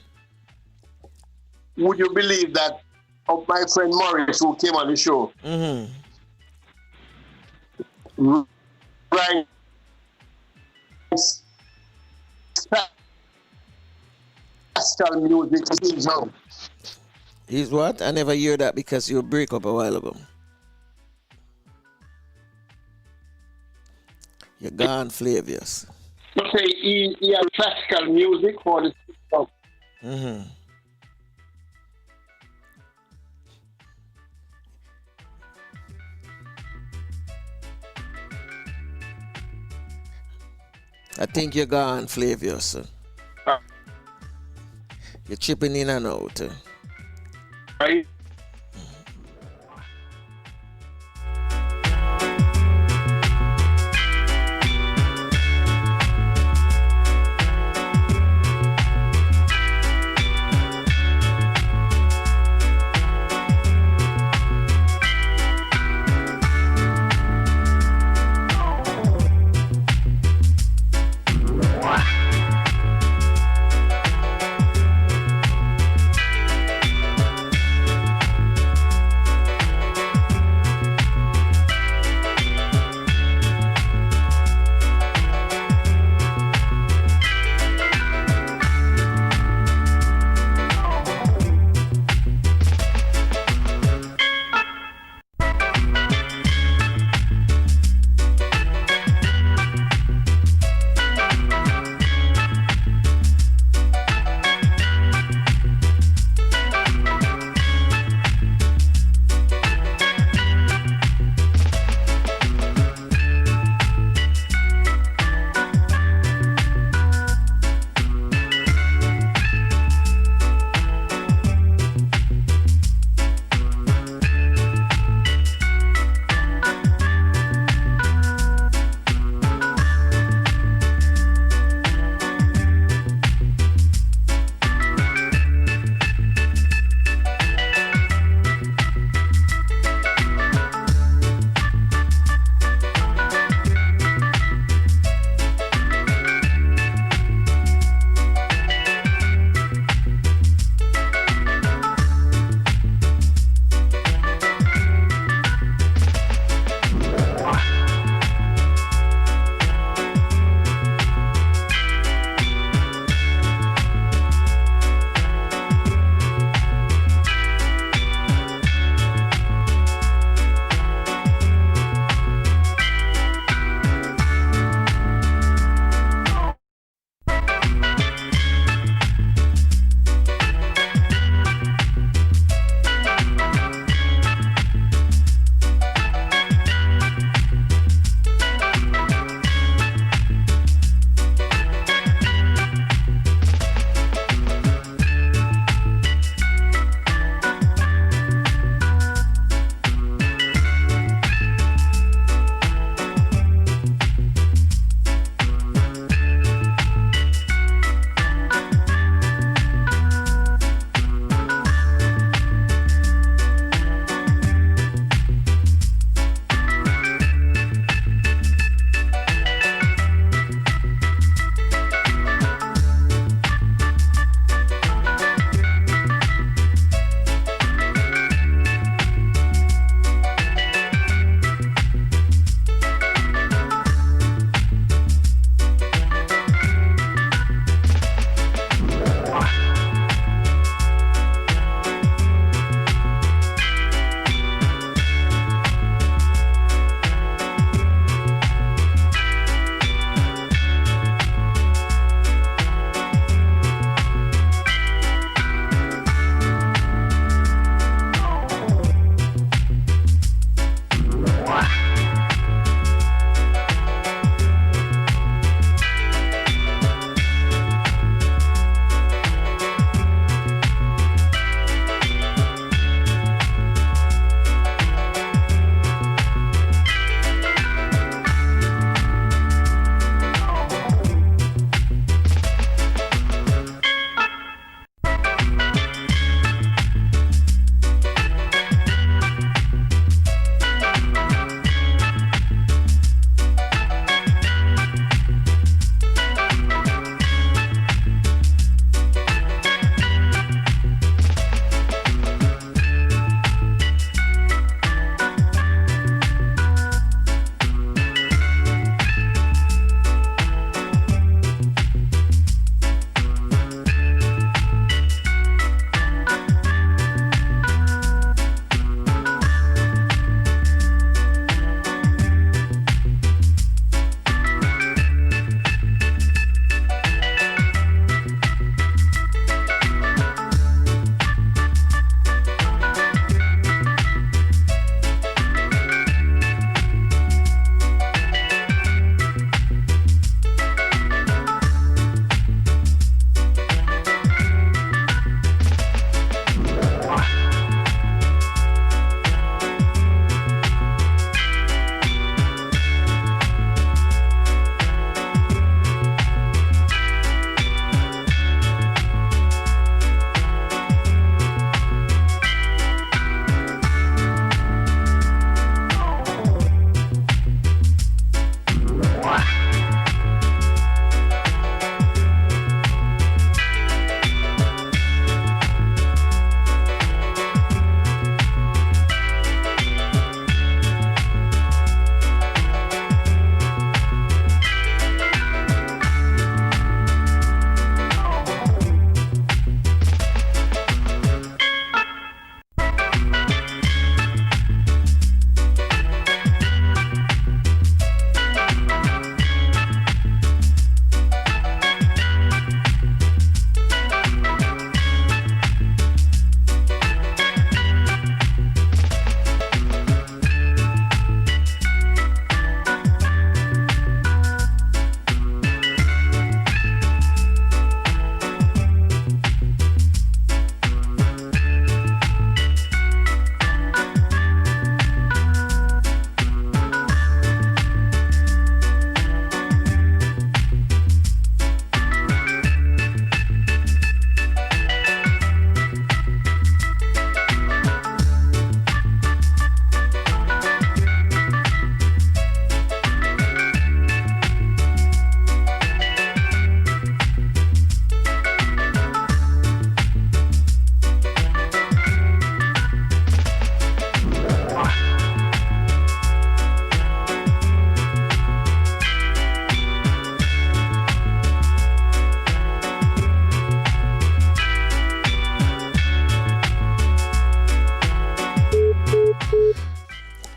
S3: Would you believe that of my friend Morris who came on the show? Right. Classical music in his home.
S2: He's what? I never hear that because you break up a while ago. You're gone, Flavius.
S3: You say he has classical music for the system.
S2: I think you're gone, Flavius. You're chipping in and out.
S3: Right.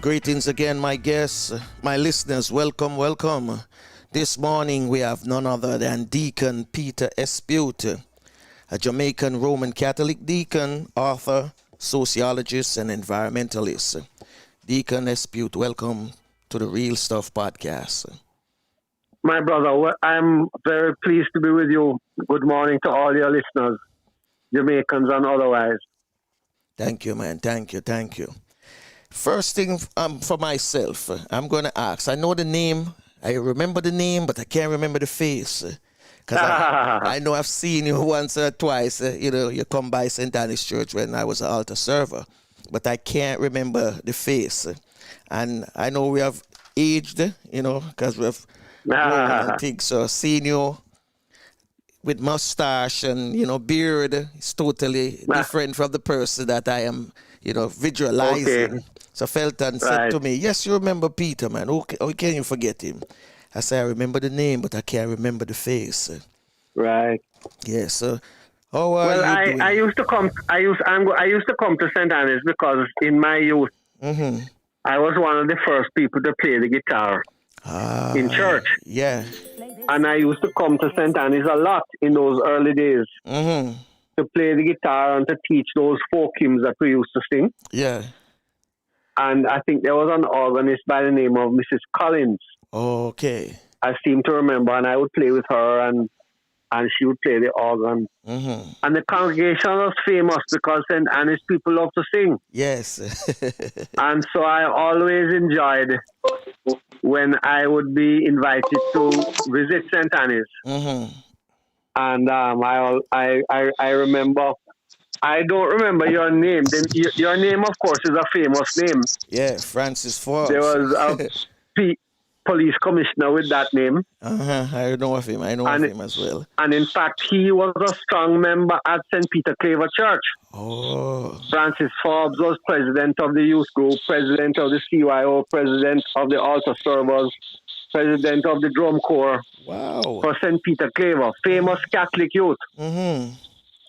S2: Greetings again, my guests, my listeners. Welcome, welcome. This morning we have none other than Deacon Peter Espeut, a Jamaican Roman Catholic deacon, author, sociologist, and environmentalist. Deacon Espeut, welcome to the Real Stuff podcast.
S6: My brother, I'm very pleased to be with you. Good morning to all your listeners, Jamaicans and otherwise.
S2: Thank you, man. Thank you. First thing for myself, I'm going to ask. I know the name. I remember the name, but I can't remember the face. Because I know I've seen you once or twice. You come by St. Anne's Church when I was an altar server. But I can't remember the face. And I know we have aged, because we have grown and things. So seeing you with mustache and, beard is totally different from the person that I am, visualizing. Okay. So Felton said to me, yes, you remember Peter, man. How can you forget him? I said, I remember the name, but I can't remember the face.
S6: Right.
S2: Yeah, so how are you doing?
S6: I used to come to St. Anne's because in my youth, I was one of the first people to play the guitar in church.
S2: Yeah.
S6: And I used to come to St. Anne's a lot in those early days to play the guitar and to teach those folk hymns that we used to sing.
S2: Yeah.
S6: And I think there was an organist by the name of Mrs. Collins.
S2: Okay.
S6: I seem to remember, and I would play with her, and she would play the organ. And the congregation was famous because St. Anne's people love to sing.
S2: Yes.
S6: And so I always enjoyed when I would be invited to visit St. Anne's. And I remember. I don't remember your name. Your name, of course, is a famous name.
S2: Yeah, Francis Forbes.
S6: There was a police commissioner with that name.
S2: I know of him. I know of him as well.
S6: And in fact, he was a strong member at St. Peter Claver Church.
S2: Oh.
S6: Francis Forbes was president of the youth group, president of the CYO, president of the altar servers, president of the drum corps.
S2: Wow.
S6: For St. Peter Claver, famous Catholic youth.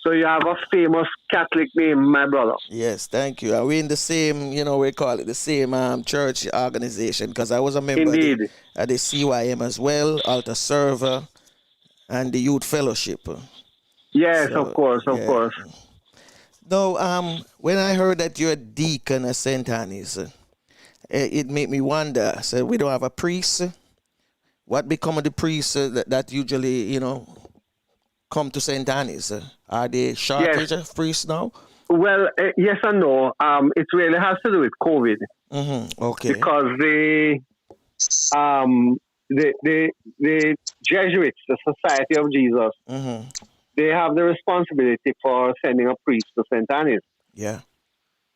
S6: So you have a famous Catholic name, my brother.
S2: Yes, thank you. Are we in the same, we call it the same church organization? Because I was a member at the CYM as well, altar server, and the youth fellowship.
S6: Yes, so, of course.
S2: No, when I heard that you're a deacon at St. Anne's, it made me wonder. So we don't have a priest. What become of the priests that usually, come to St. Anne's? Are they shortage of priests now?
S6: Well, yes and no. It really has to do with COVID.
S2: Okay.
S6: Because the Jesuits, the Society of Jesus, they have the responsibility for sending a priest to St. Anne's.
S2: Yeah.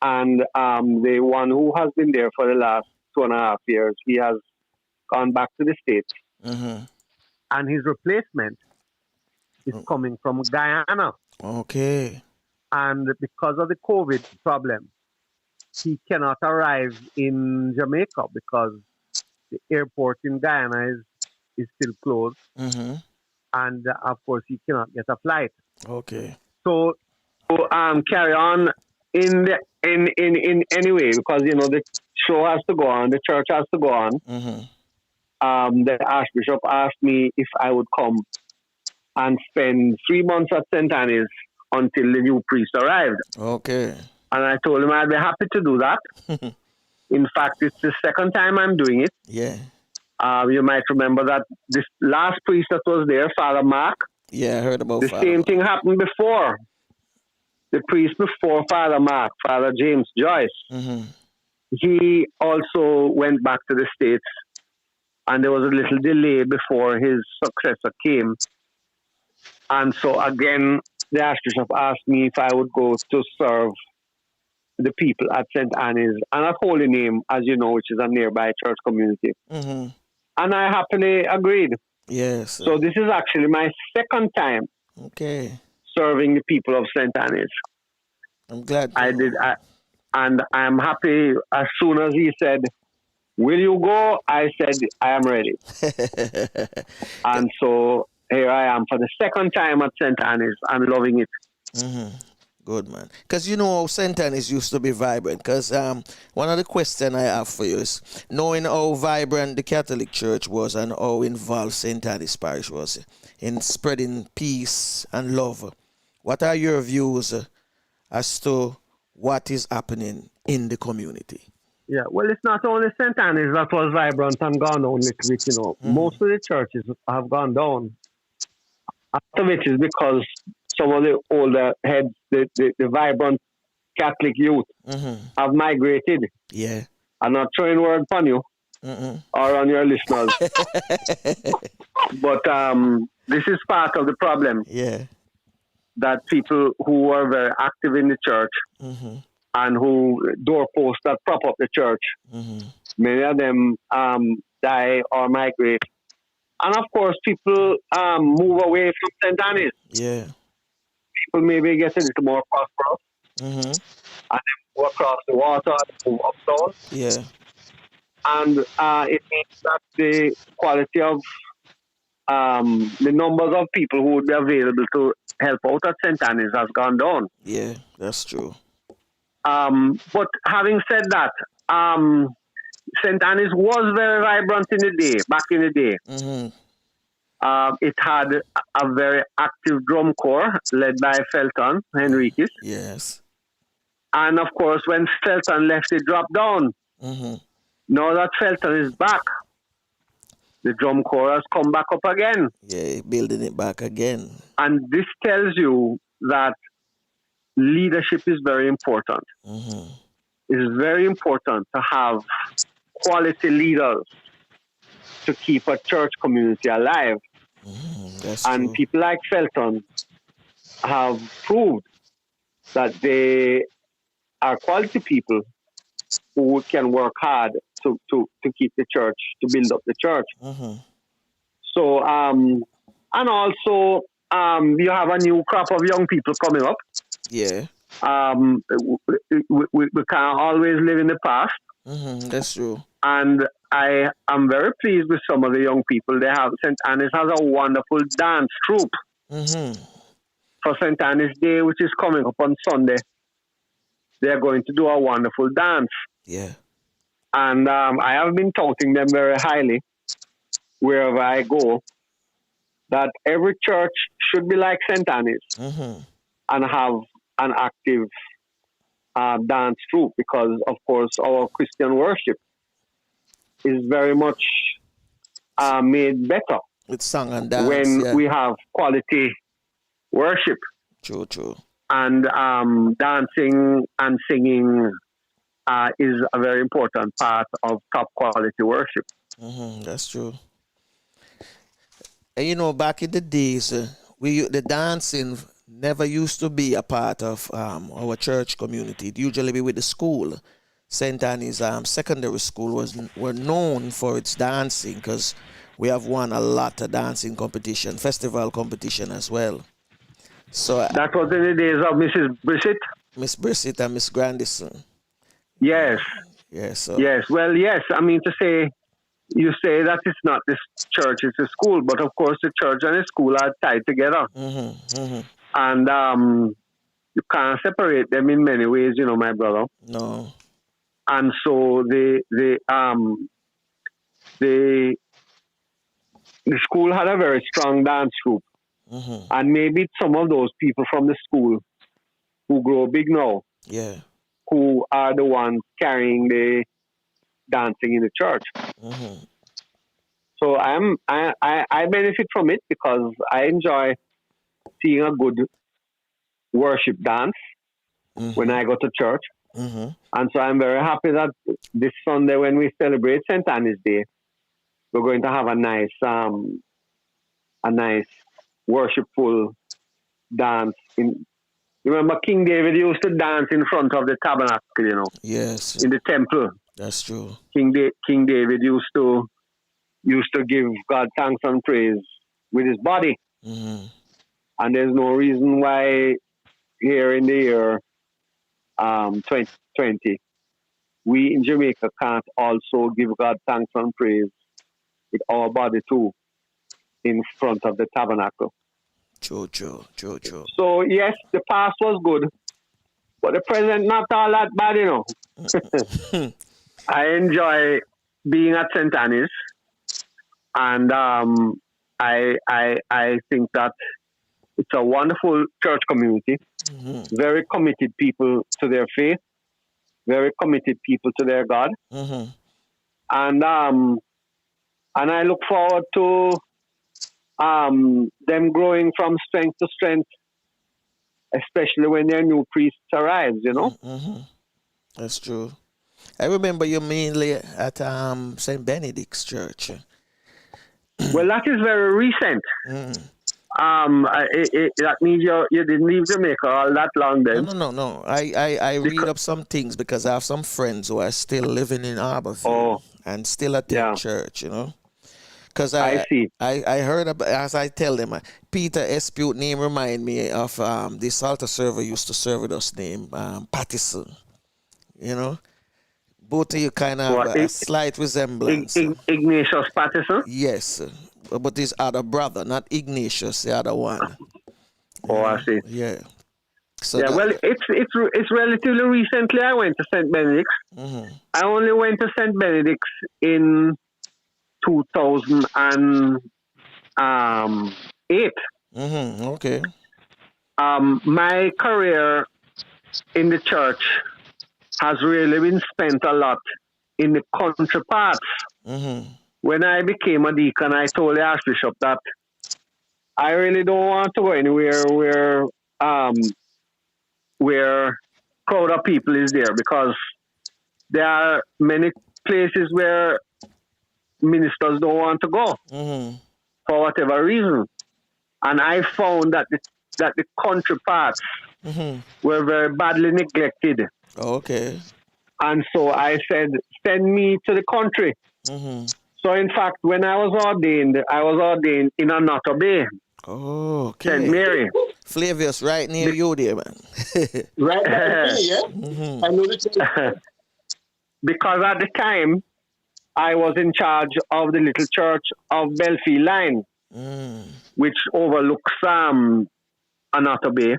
S6: And the one who has been there for the last 2.5 years, he has gone back to the States. And his replacement is coming from Guyana.
S2: Okay.
S6: And because of the COVID problem, he cannot arrive in Jamaica because the airport in Guyana is still closed. And of course, he cannot get a flight.
S2: Okay.
S6: So carry on in any way, because the show has to go on, the church has to go on. The Archbishop asked me if I would come and spend 3 months at St. Anne's until the new priest arrived. Okay. And I told him I'd be happy to do that. In fact, it's the second time I'm doing it.
S2: Yeah.
S6: You might remember that this last priest that was there, Father Mark.
S2: Yeah, I heard about
S6: the same thing happened before. The priest before Father Mark, Father James Joyce, he also went back to the States, and there was a little delay before his successor came. And so again, the Archbishop asked me if I would go to serve the people at St. Anne's and at Holy Name, as you know, which is a nearby church community. And I happily agreed.
S2: Yes.
S6: So this is actually my second time serving the people of St. Anne's.
S2: I'm glad.
S6: And I'm happy. As soon as he said, "Will you go?" I said, "I am ready." And so here I am for the second time at St. Anne's. I'm loving it.
S2: Good, man. Because you know, St. Anne's used to be vibrant. Because one of the questions I have for you is, knowing how vibrant the Catholic Church was and how involved St. Anne's Parish was in spreading peace and love, what are your views as to what is happening in the community?
S6: Yeah, well, it's not only St. Anne's that was vibrant and gone down a little bit, you know. Most of the churches have gone down. Part of it is because some of the older heads, the vibrant Catholic youth, have migrated.
S2: Yeah.
S6: I'm not throwing word upon you or on your listeners. But this is part of the problem.
S2: Yeah.
S6: That people who are very active in the church and who doorposts that prop up the church, many of them die or migrate. And of course, people move away from St. Anne's.
S2: Yeah.
S6: People maybe get a little more prosperous and then move across the water and move uptown.
S2: Yeah.
S6: And it means that the quality of the numbers of people who would be available to help out at St. Anne's has gone down.
S2: Yeah, that's true.
S6: But having said that, St. Anne's was very vibrant in the day, back in the day. It had a very active drum corps led by Felton Henriquez.
S2: Yes.
S6: And of course, when Felton left, it dropped down. Now that Felton is back, the drum corps has come back up again.
S2: Yeah, building it back again.
S6: And this tells you that leadership is very important. It is very important to have quality leaders to keep a church community alive.
S2: That's
S6: and
S2: true.
S6: people like Felton have proved that they are quality people who can work hard to keep the church, to build up the church. So, and also, you have a new crop of young people coming up.
S2: Yeah.
S6: We can't always live in the past.
S2: That's true.
S6: And I am very pleased with some of the young people. They have, St. Anne's has a wonderful dance troupe for St. Anne's Day, which is coming up on Sunday. They're going to do a wonderful dance.
S2: Yeah.
S6: And I have been touting them very highly wherever I go, that every church should be like St. Anne's and have an active dance troupe, because, of course, our Christian worship is very much made better
S2: with song and dance
S6: when we have quality worship.
S2: True.
S6: And dancing and singing is a very important part of top quality worship.
S2: That's true. And you know, back in the days, the dancing never used to be a part of our church community. It usually be with the school. St. Anne's secondary school were known for its dancing, because we have won a lot of dancing competition, festival competition as well. So
S6: that was in the days of Mrs. Brissett?
S2: Miss Brissett and Miss Grandison.
S6: Yes.
S2: Yes. So.
S6: Yes. Well, yes. I mean, you say that it's not this church, it's a school, but of course the church and the school are tied together. And you can't separate them in many ways, you know, my brother.
S2: No.
S6: And so the school had a very strong dance troupe. And maybe some of those people from the school who grow big now, who are the ones carrying the dancing in the church. So I benefit from it, because I enjoy seeing a good worship dance when I go to church. And so I'm very happy that this Sunday, when we celebrate St. Anne's Day, we're going to have a nice worshipful dance. Remember, King David used to dance in front of the tabernacle, you know.
S2: Yes.
S6: In the temple.
S2: That's true.
S6: King David used to give God thanks and praise with his body. And there's no reason why here in the year 2020, we in Jamaica can't also give God thanks and praise with our body too in front of the tabernacle.
S2: True.
S6: So yes, the past was good, But the present not all that bad, you know. I enjoy being at St. Annie's, and I think that it's a wonderful church community. Very committed people to their faith, very committed people to their God, and I look forward to them growing from strength to strength, especially when their new priests arrive. You know,
S2: that's true. I remember you mainly at St. Benedict's Church.
S6: Well, that is very recent. That means you didn't leave Jamaica all that long then.
S2: No. I read up some things because I have some friends who are still living in Arborville and still attend church, you know. Because I heard about, as I tell them, Peter Espeut name remind me of this altar server used to serve with us named Pattison, you know. Both of you kind of have a slight resemblance.
S6: Ignatius Pattison?
S2: Yes, but his other brother, not Ignatius, the other one.
S6: I see.
S2: Yeah. So
S6: well, it's relatively recently I went to St. Benedict's. I only went to St. Benedict's in 2008.
S2: Okay.
S6: My career in the church has really been spent a lot in the country parts. When I became a deacon, I told the Archbishop that I really don't want to go anywhere where crowd of people is there, because there are many places where ministers don't want to go for whatever reason. And I found that the country parts were very badly neglected.
S2: Okay.
S6: And so I said, send me to the country. So in fact, when I was ordained in Another Bay.
S2: Oh, okay.
S6: St. Mary.
S2: Flavius, right near you there, man.
S3: Right there, yeah. I know the
S6: because at the time, I was in charge of the little church of Belfield Line, which overlooks Another Bay.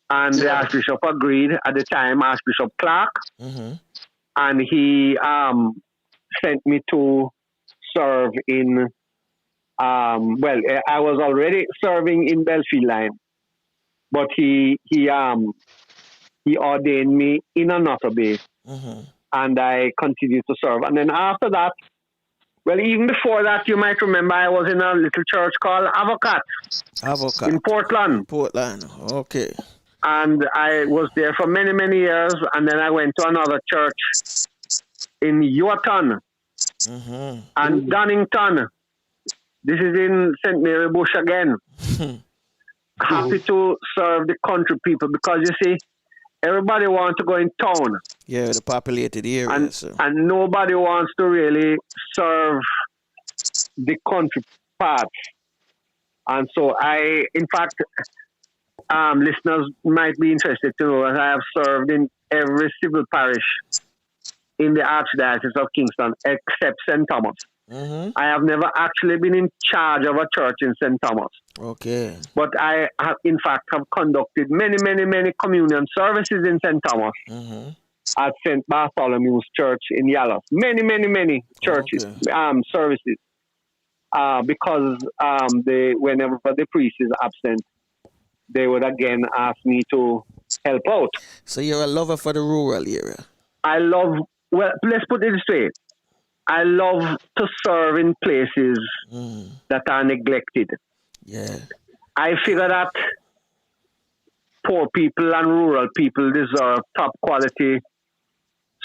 S6: And the Archbishop agreed at the time, Archbishop Clark, and he sent me to serve in, I was already serving in Belfield Line, but he ordained me in Another Bay, and I continued to serve. And then after that, well, even before that, you might remember I was in a little church called Avocat in Portland.
S2: Okay.
S6: And I was there for many, many years. And then I went to another church in Yuaton and Donington. This is in St. Mary Bush again. Happy to serve the country people, because you see, everybody wants to go in town.
S2: Yeah, the populated areas.
S6: And nobody wants to really serve the country parts. And so in fact, listeners might be interested to know that I have served in every civil parish in the Archdiocese of Kingston except St. Thomas. I have never actually been in charge of a church in St. Thomas.
S2: Okay.
S6: But I have, in fact, conducted many, many, many communion services in St. Thomas at St. Bartholomew's Church in Yallow. Many, many, many churches, services. Because whenever the priest is absent, they would again ask me to help out.
S2: So you're a lover for the rural area?
S6: Let's put it this way. I love to serve in places that are neglected.
S2: Yeah.
S6: I figure that poor people and rural people deserve top quality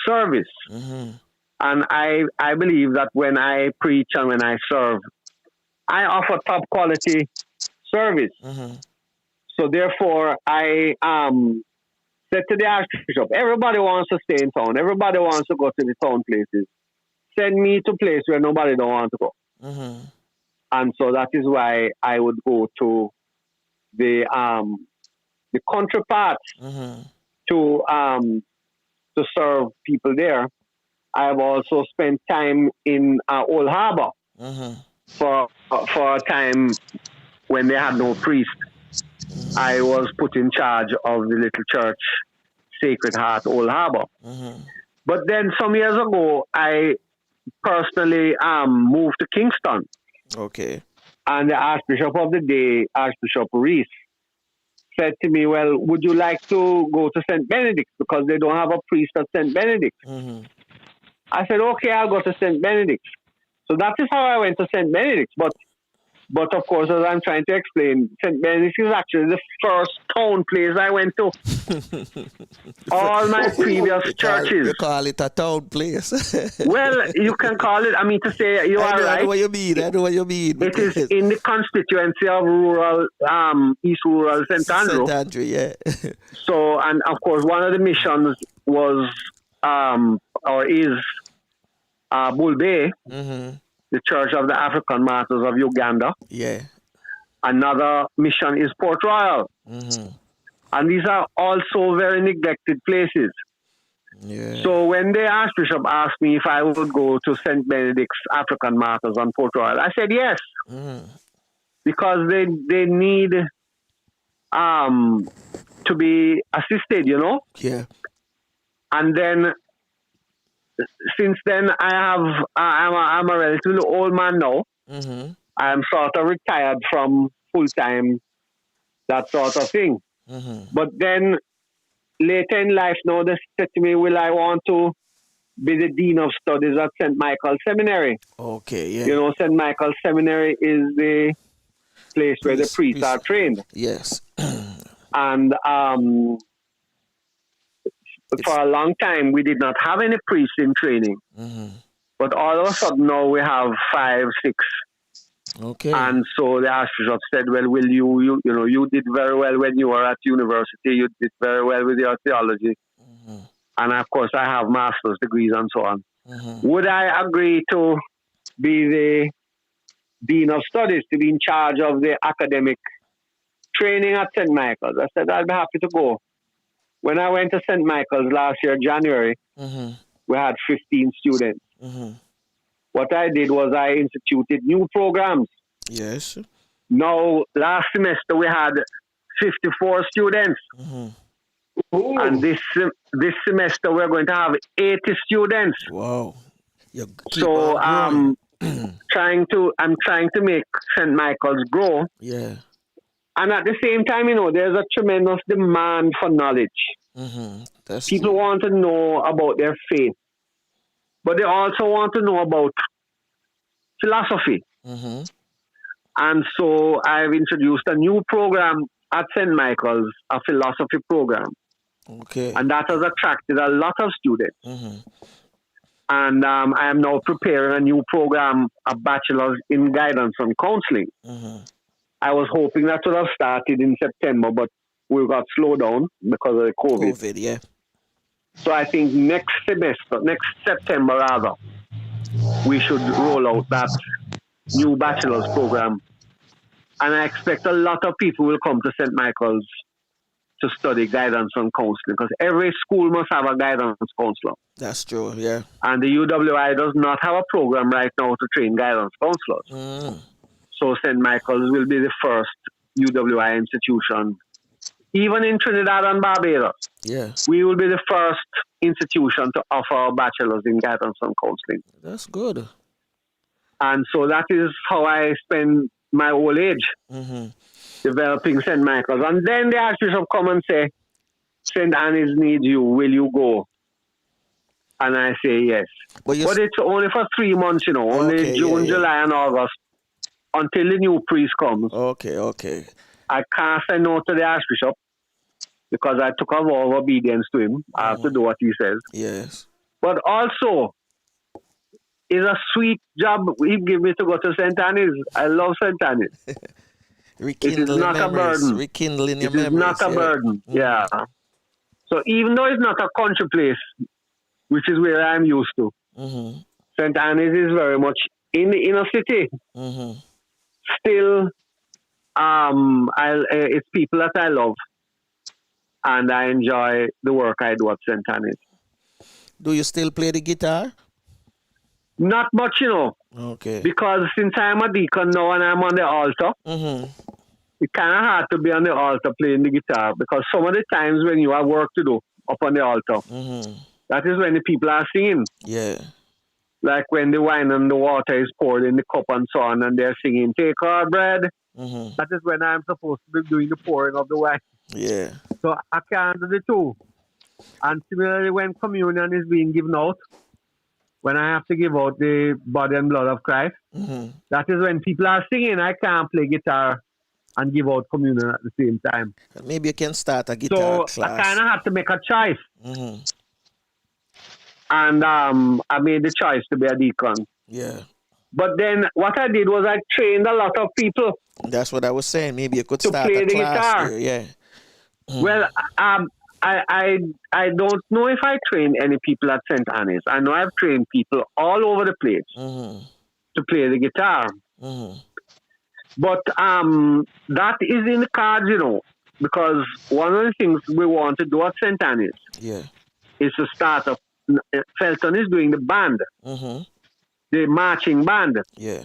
S6: service. And I believe that when I preach and when I serve, I offer top quality service. So therefore, I said to the Archbishop, everybody wants to stay in town. Everybody wants to go to the town places. Send me to a place where nobody don't want to go. And so that is why I would go to the country parts to serve people there. I've also spent time in Old Harbor for a time when they had no priest. I was put in charge of the little church Sacred Heart, Old Harbor. But then some years ago, I personally moved to Kingston.
S2: Okay.
S6: And the Archbishop of the day, Archbishop Reese, said to me, well, would you like to go to St. Benedict's? Because they don't have a priest at St. Benedict's. I said, okay, I'll go to St. Benedict's. So that is how I went to St. Benedict's. But of course, as I'm trying to explain, St. Benedict's is actually the first town place I went to. All my previous churches.
S2: You call it a town place.
S6: Well, you can call it, I mean, to say you are right.
S2: I know what you mean. I know what you mean.
S6: It is in the constituency of rural, East Rural St. Andrew.
S2: St. Andrew, yeah.
S6: So, and of course, one of the missions was, or is, Bull Bay. The Church of the African Martyrs of Uganda.
S2: Yeah.
S6: Another mission is Port Royal. And these are also very neglected places.
S2: Yeah.
S6: So when the Archbishop asked me if I would go to St. Benedict's African Martyrs on Port Royal, I said yes. Because they need to be assisted, you know?
S2: Yeah.
S6: And then since then, I'm a relatively old man now. I'm sort of retired from full-time, that sort of thing. But then later in life now, they said to me, will I want to be the Dean of Studies at St. Michael's Seminary?
S2: Okay, yeah.
S6: You know, St. Michael's Seminary is the place where the priests are trained.
S2: Yes.
S6: And for a long time, we did not have any priests in training. But all of a sudden now we have 5, 6.
S2: Okay.
S6: And so the Archbishop said, well, will you know, you did very well when you were at university. You did very well with your theology. And of course, I have master's degrees and so on. Would I agree to be the Dean of Studies, to be in charge of the academic training at St. Michael's? I said, I'd be happy to go. When I went to St. Michael's last year, January, we had 15 students. What I did was I instituted new programs.
S2: Yes.
S6: Now, last semester we had 54 students. And this semester we're going to have 80 students.
S2: Wow.
S6: So I'm trying to make St. Michael's grow.
S2: Yeah.
S6: And at the same time, you know, there's a tremendous demand for knowledge. People want to know about their faith, but they also want to know about philosophy. And so I've introduced a new program at St. Michael's, a philosophy program.
S2: Okay.
S6: And that has attracted a lot of students. And I am now preparing a new program, a bachelor's in guidance and counseling. I was hoping that would have started in September, but we got slowed down because of the COVID.
S2: Yeah.
S6: So I think next September rather, we should roll out that new bachelor's program. And I expect a lot of people will come to St. Michael's to study guidance and counseling, because every school must have a guidance counselor.
S2: That's true, yeah.
S6: And the UWI does not have a program right now to train guidance counselors. So St. Michael's will be the first UWI institution, even in Trinidad and Barbados.
S2: Yeah.
S6: We will be the first institution to offer a bachelor's in guidance and counseling.
S2: That's good.
S6: And so that is how I spend my whole age, developing St. Michael's. And then the Archbishop come and say, St. Anne's needs you, will you go? And I say yes. But it's only for 3 months, you know, only June, July, and August, until the new priest comes.
S2: Okay.
S6: I can't say no to the Archbishop because I took a vow of obedience to him. I have to do what he says.
S2: Yes.
S6: But also, it's a sweet job he gave me to go to St. Anne's. I love St. Anne's. It is not a burden.
S2: Rekindling your
S6: memories. It is not a burden. Yeah. So even though it's not a country place, which is where I'm used to, St. Anne's is very much in the inner city. Still, it's people that I love, and I enjoy the work I do at St. Anne's.
S2: Do you still play the guitar?
S6: Not much, you know.
S2: Okay.
S6: Because since I'm a deacon now and I'm on the altar, it's kind of hard to be on the altar playing the guitar, because some of the times when you have work to do up on the altar. That is when the people are singing.
S2: Yeah.
S6: Like when the wine and the water is poured in the cup and so on, and they're singing, "Take our bread." That is when I'm supposed to be doing the pouring of the wine.
S2: Yeah.
S6: So I can't do the two. And similarly, when communion is being given out, when I have to give out the body and blood of Christ, that is when people are singing. I can't play guitar and give out communion at the same time.
S2: Maybe you can start a guitar class.
S6: I kind of had to make a choice. And I made the choice to be a deacon.
S2: Yeah.
S6: But then what I did was I trained a lot of people.
S2: That's what I was saying. Maybe you could
S6: to
S2: start
S6: play
S2: a
S6: the
S2: class
S6: guitar.
S2: there. Yeah.
S6: Well, I don't know if I trained any people at St. Anne's. I know I've trained people all over the place to play the guitar. But that is in the cards, you know, because one of the things we want to do at St. Anne's is to start up. Felton is doing the band, the marching band.
S2: Yeah.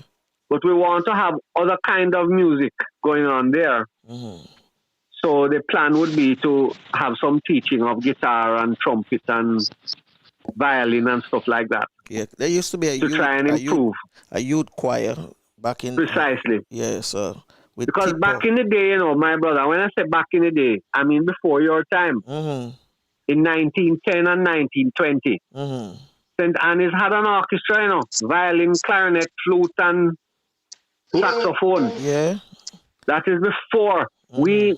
S6: But we want to have other kind of music going on there. So the plan would be to have some teaching of guitar and trumpet and violin and stuff like that.
S2: Yeah, there used to be a
S6: try and improve
S2: a youth choir back in
S6: precisely.
S2: Yes,
S6: because back in the day, you know, my brother. When I say back in the day, I mean before your time. In 1910 and 1920, St. Anne's had an orchestra, you know, violin, clarinet, flute, and saxophone.
S2: Yeah,
S6: that is before. We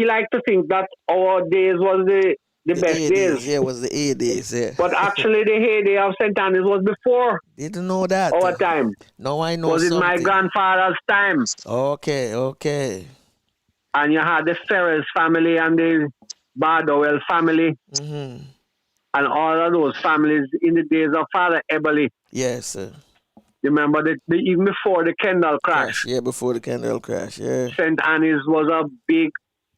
S6: like to think that our days was the best days.
S2: Yeah, it was the A days. Yeah,
S6: but actually the heyday of St. Anne's was before.
S2: Didn't know that.
S6: Our time.
S2: No, I know.
S6: Was in my grandfather's time.
S2: Okay.
S6: And you had the Ferrers family and the Bardowell family, and all of those families in the days of Father Eberly.
S2: Yes, sir.
S6: Remember even before the Kendall crash?
S2: Yeah, before the Kendall crash, yeah.
S6: St. Anne's was a big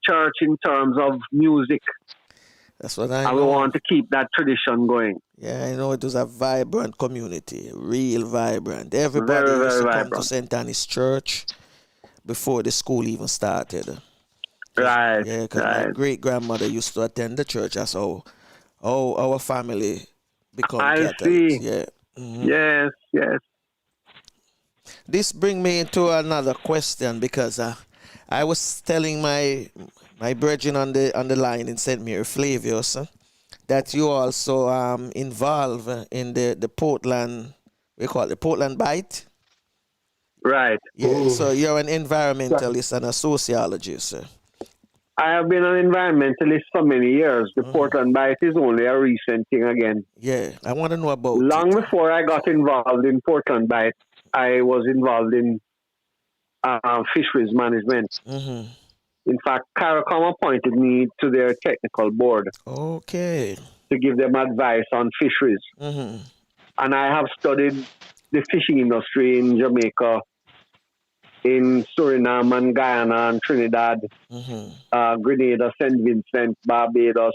S6: church in terms of music.
S2: That's what I know.
S6: And we want to keep that tradition going.
S2: Yeah, I know it was a vibrant community, real vibrant. Everybody used to come to St. Anne's Church before the school even started.
S6: Right.
S2: Yeah, because my great-grandmother used to attend the church. That's how our family become Catholics.
S6: I see.
S2: Yeah.
S6: Yes.
S2: This brings me into another question because I was telling my brethren on the line in St. Mary Flavius that you also involved in the Portland, we call it the Portland Bight.
S6: Right.
S2: Yeah. So you're an environmentalist and a sociologist.
S6: I have been an environmentalist for many years. The Portland Bight is only a recent thing again.
S2: Yeah, I want to know about
S6: Long before I got involved in Portland Bight, I was involved in fisheries management. In fact, CARICOM appointed me to their technical board.
S2: Okay.
S6: To give them advice on fisheries. And I have studied the fishing industry in Jamaica, in Suriname and Guyana and Trinidad, Grenada, St. Vincent, Barbados,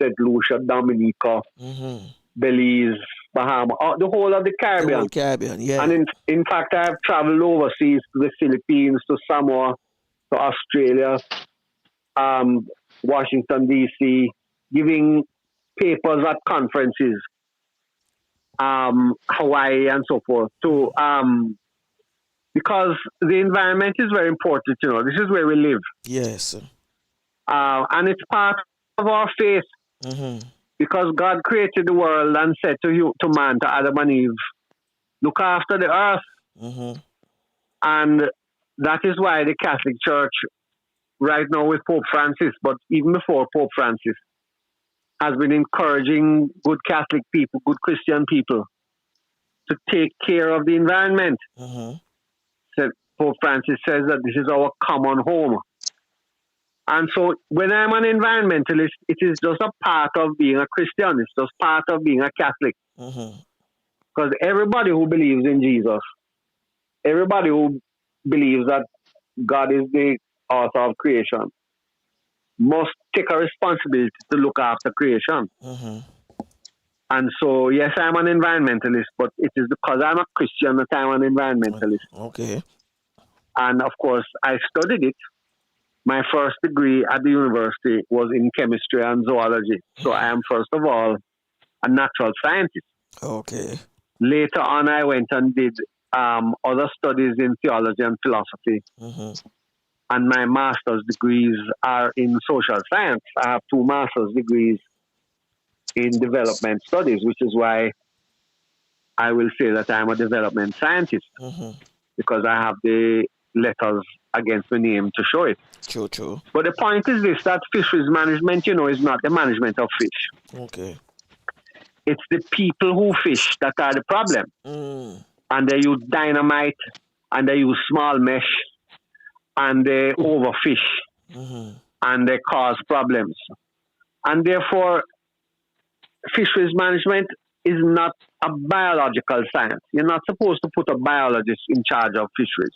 S6: St. Lucia, Dominica, Belize, Bahamas, the whole of the Caribbean.
S2: The whole Caribbean, yeah.
S6: And in fact, I have traveled overseas to the Philippines, to Samoa, to Australia, Washington, D.C., giving papers at conferences, Hawaii and so forth, to because the environment is very important, you know. This is where we live.
S2: Yes.
S6: And it's part of our faith. Because God created the world and said to man, to Adam and Eve, look after the earth. And that is why the Catholic Church, right now with Pope Francis, but even before Pope Francis, has been encouraging good Catholic people, good Christian people, to take care of the environment. Pope Francis says that this is our common home. And so when I'm an environmentalist, it is just a part of being a Christian. It's just part of being a Catholic. Because everybody who believes in Jesus, everybody who believes that God is the author of creation, must take a responsibility to look after creation. And so, yes, I'm an environmentalist, but it is because I'm a Christian that I'm an environmentalist.
S2: Okay.
S6: And of course, I studied it my first degree at the university was in chemistry and zoology. So I am, first of all, a natural scientist.
S2: Okay.
S6: Later on, I went and did other studies in theology and philosophy. And my master's degrees are in social science. I have 2 master's degrees in development studies, which is why I will say that I'm a development scientist, because I have the letters against my name to show it.
S2: True.
S6: But the point is this, that fisheries management, is not the management of fish.
S2: Okay.
S6: It's the people who fish that are the problem. And they use dynamite, and they use small mesh, and they overfish, and they cause problems. And therefore, fisheries management is not a biological science. You're not supposed to put a biologist in charge of fisheries.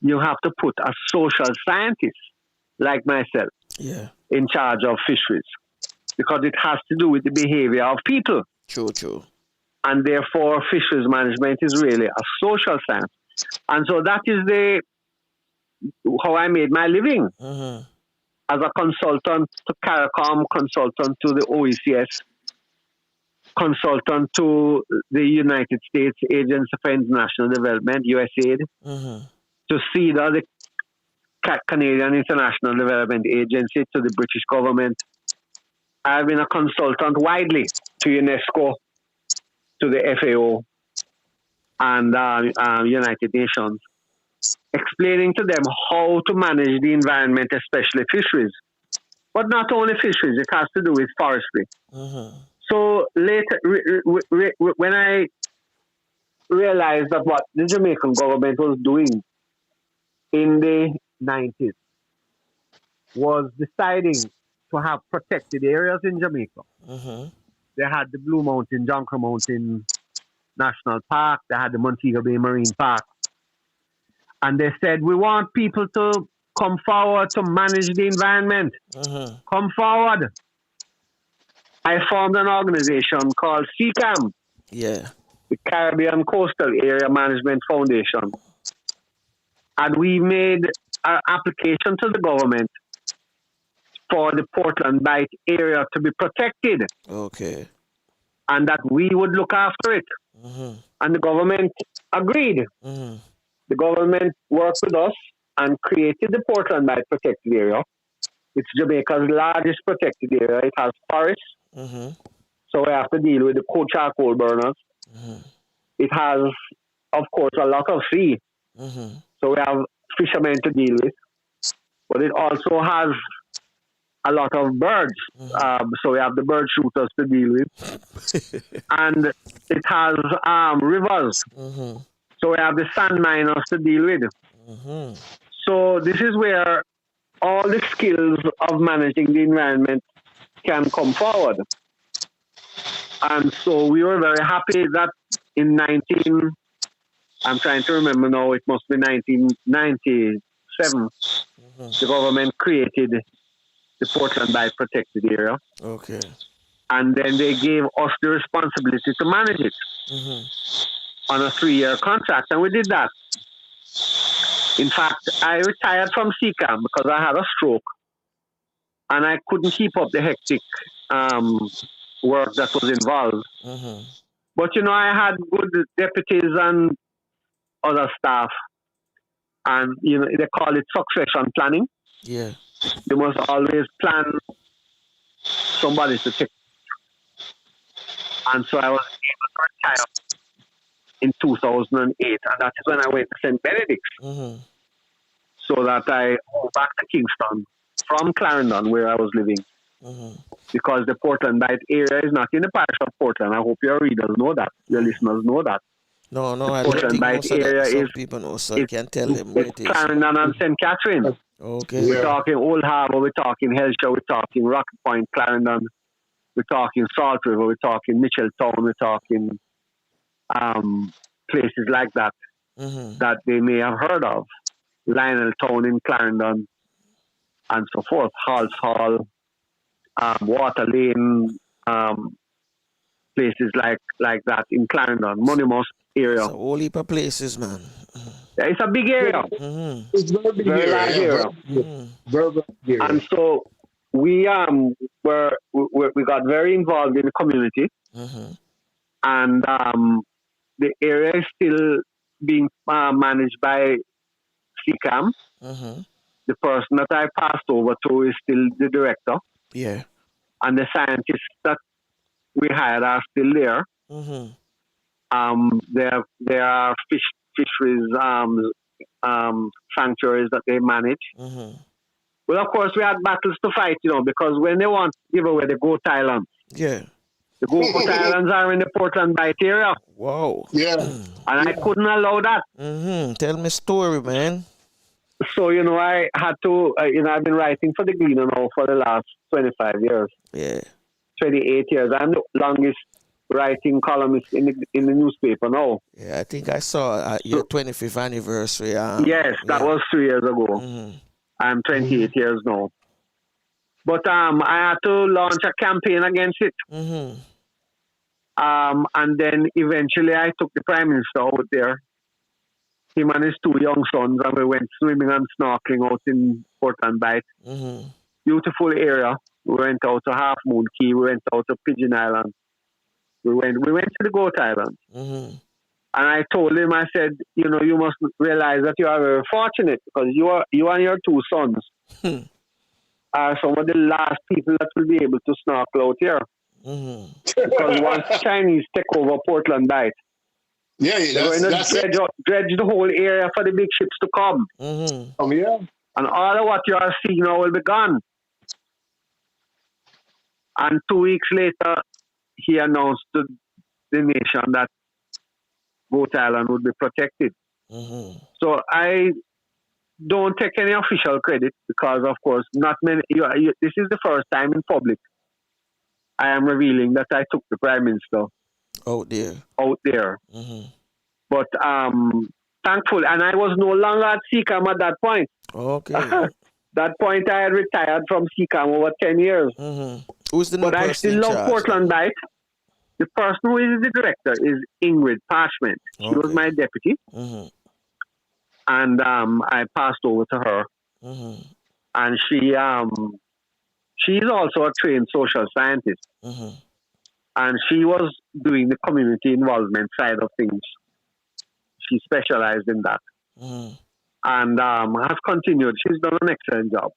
S6: You have to put a social scientist like myself in charge of fisheries, because it has to do with the behavior of people.
S2: True.
S6: And therefore, fisheries management is really a social science. And so that is how I made my living. As a consultant to CARICOM, consultant to the OECS, consultant to the United States Agency for International Development, USAID, to CEDA, the Canadian International Development Agency, to the British government. I've been a consultant widely to UNESCO, to the FAO, and United Nations, explaining to them how to manage the environment, especially fisheries. But not only fisheries, it has to do with forestry. So later, when I realized that what the Jamaican government was doing in the 90s was deciding to have protected areas in Jamaica. They had the Blue Mountain, Jonker Mountain National Park. They had the Montego Bay Marine Park. And they said, we want people to come forward to manage the environment. Come forward. I formed an organization called CCAM, the Caribbean Coastal Area Management Foundation. And we made an application to the government for the Portland Bight area to be protected.
S2: Okay.
S6: And that we would look after it. And the government agreed. The government worked with us and created the Portland Bight Protected Area. It's Jamaica's largest protected area. It has forests. So we have to deal with the charcoal burners. It has, of course, a lot of sea. So we have fishermen to deal with. But it also has a lot of birds. So we have the bird shooters to deal with. And it has rivers. So we have the sand miners to deal with. So this is where all the skills of managing the environment can come forward. And so we were very happy that in I'm trying to remember now, it must be 1997, the government created the Portland Bight Protected Area.
S2: Okay.
S6: And then they gave us the responsibility to manage it on a 3-year contract, and we did that. In fact, I retired from CCAM because I had a stroke, and I couldn't keep up the hectic work that was involved. But, I had good deputies and other staff, and, they call it succession planning.
S2: Yeah.
S6: You must always plan somebody to take. And so I was able to retire in 2008, and that is when I went to St. Benedict's. So that I moved back to Kingston from Clarendon, where I was living. Because the Portland Bight area is not in the parish of Portland. I hope your readers know that, your listeners know that.
S2: No, I don't think most of that. Some people know, so I can tell them where it is.
S6: Clarendon and St. Catherine.
S2: Okay.
S6: We're talking Old Harbour, we're talking Hellshire, we're talking Rocket Point, Clarendon, we're talking Salt River, we're talking Mitchelltown, we're talking places like that that they may have heard of. Lionel Town in Clarendon, and so forth. Halls Hall, Water Lane, places like that in Clarendon, Monimos area.
S2: It's a whole heap of places, man.
S6: Yeah, it's a big area.
S3: It's very big
S6: very large area.
S3: Very big area.
S6: And so we got very involved in the community, and the area is still being managed by CCAM. The person that I passed over to is still the director.
S2: Yeah.
S6: And the scientists that we hired are still there. There are fisheries sanctuaries that they manage. Well, of course, we had battles to fight, because when they want to give away the goat islands, the goat islands are in the Portland Bight area.
S2: Wow.
S3: Yeah.
S6: And I couldn't allow that.
S2: Tell me story, man.
S6: So, I had to, I've been writing for the Gleaner now for the last 25 years.
S2: Yeah.
S6: 28 years. I'm the longest writing columnist in the newspaper now.
S2: Yeah, I think I saw your 25th anniversary.
S6: Yes, that was 3 years ago. I'm 28 years now. But I had to launch a campaign against it. And then eventually I took the Prime Minister out there, him and his 2 young sons, and we went swimming and snorkeling out in Portland Bight. Beautiful area. We went out to Half Moon Key. We went out to Pigeon Island. We went to the Goat Island. And I told him, I said, you must realize that you are very fortunate, because you and your 2 sons are some of the last people that will be able to snorkel out here. Because once Chinese take over Portland Bight, they're going to dredge the whole area for the big ships to come. And all of what you are seeing now will be gone. And 2 weeks later, he announced to the nation that Goat Island would be protected. So I don't take any official credit, because, of course, not many. This is the first time in public I am revealing that I took the Prime Minister out there. But thankfully, and I was no longer at CCAM at that point.
S2: Okay.
S6: That point I had retired from CCAM over 10 years.
S2: Who's the new
S6: But I still love Portland Bight. The person who is the director is Ingrid Parchment. She was my deputy. And I passed over to her. And she's also a trained social scientist. And she was doing the community involvement side of things. She specialized in that. And has continued. She's done an excellent job.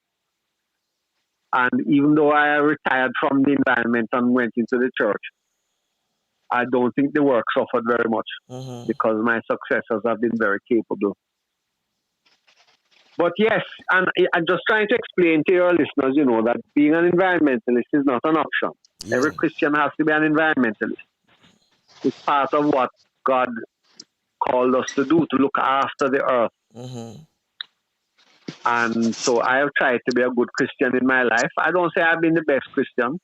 S6: And even though I retired from the environment and went into the church, I don't think the work suffered very much, because my successors have been very capable. But yes, and I'm just trying to explain to your listeners, that being an environmentalist is not an option. Every Christian has to be an environmentalist. It's part of what God called us to do, to look after the earth. And so I have tried to be a good Christian in my life. I don't say I've been the best Christian.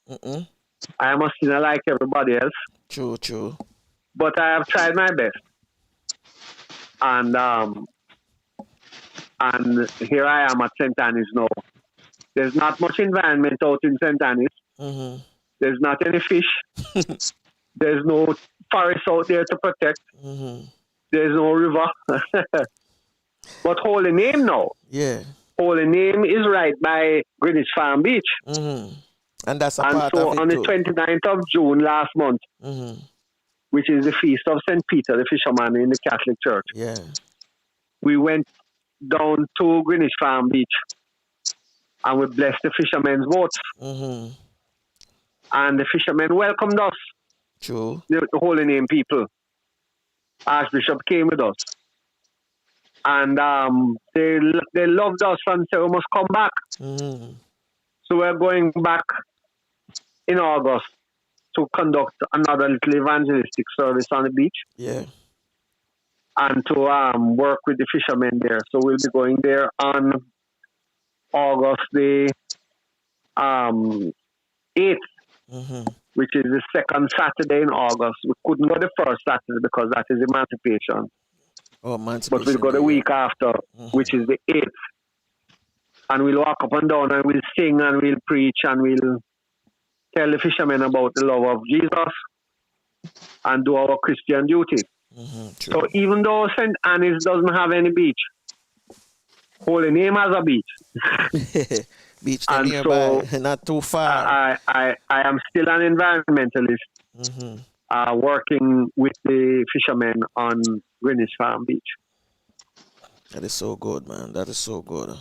S6: I am a sinner like everybody else.
S2: True.
S6: But I have tried my best. And here I am at St. Annie's now. There's not much environment out in St. Annie's. There's not any fish. There's no forest out there to protect. There's no river. But Holy Name now.
S2: Yeah.
S6: Holy Name is right by Greenwich Farm Beach.
S2: And that's a part of it
S6: on the
S2: too.
S6: 29th of June last month, which is the feast of St. Peter, the fisherman in the Catholic Church.
S2: Yeah.
S6: We went down to Greenwich Farm Beach and we blessed the fishermen's boats. And the fishermen welcomed us.
S2: True.
S6: The Holy Name people. Archbishop came with us. And they loved us and said we must come back. So we're going back in August to conduct another little evangelistic service on the beach.
S2: Yeah.
S6: And to work with the fishermen there. So we'll be going there on August the 8th, which is the second Saturday in August. We couldn't go the first Saturday because that is Emancipation.
S2: Oh, Emancipation.
S6: But we'll go the week after, which is the 8th. And we'll walk up and down and we'll sing and we'll preach and we'll tell the fishermen about the love of Jesus and do our Christian duty. So even though St. Anne's doesn't have any beach, Holy Name has a beach.
S2: Beach
S6: and
S2: nearby,
S6: so
S2: not too far.
S6: I am still an environmentalist, working with the fishermen on Greenwich Farm Beach.
S2: That is so good, man. That is so good.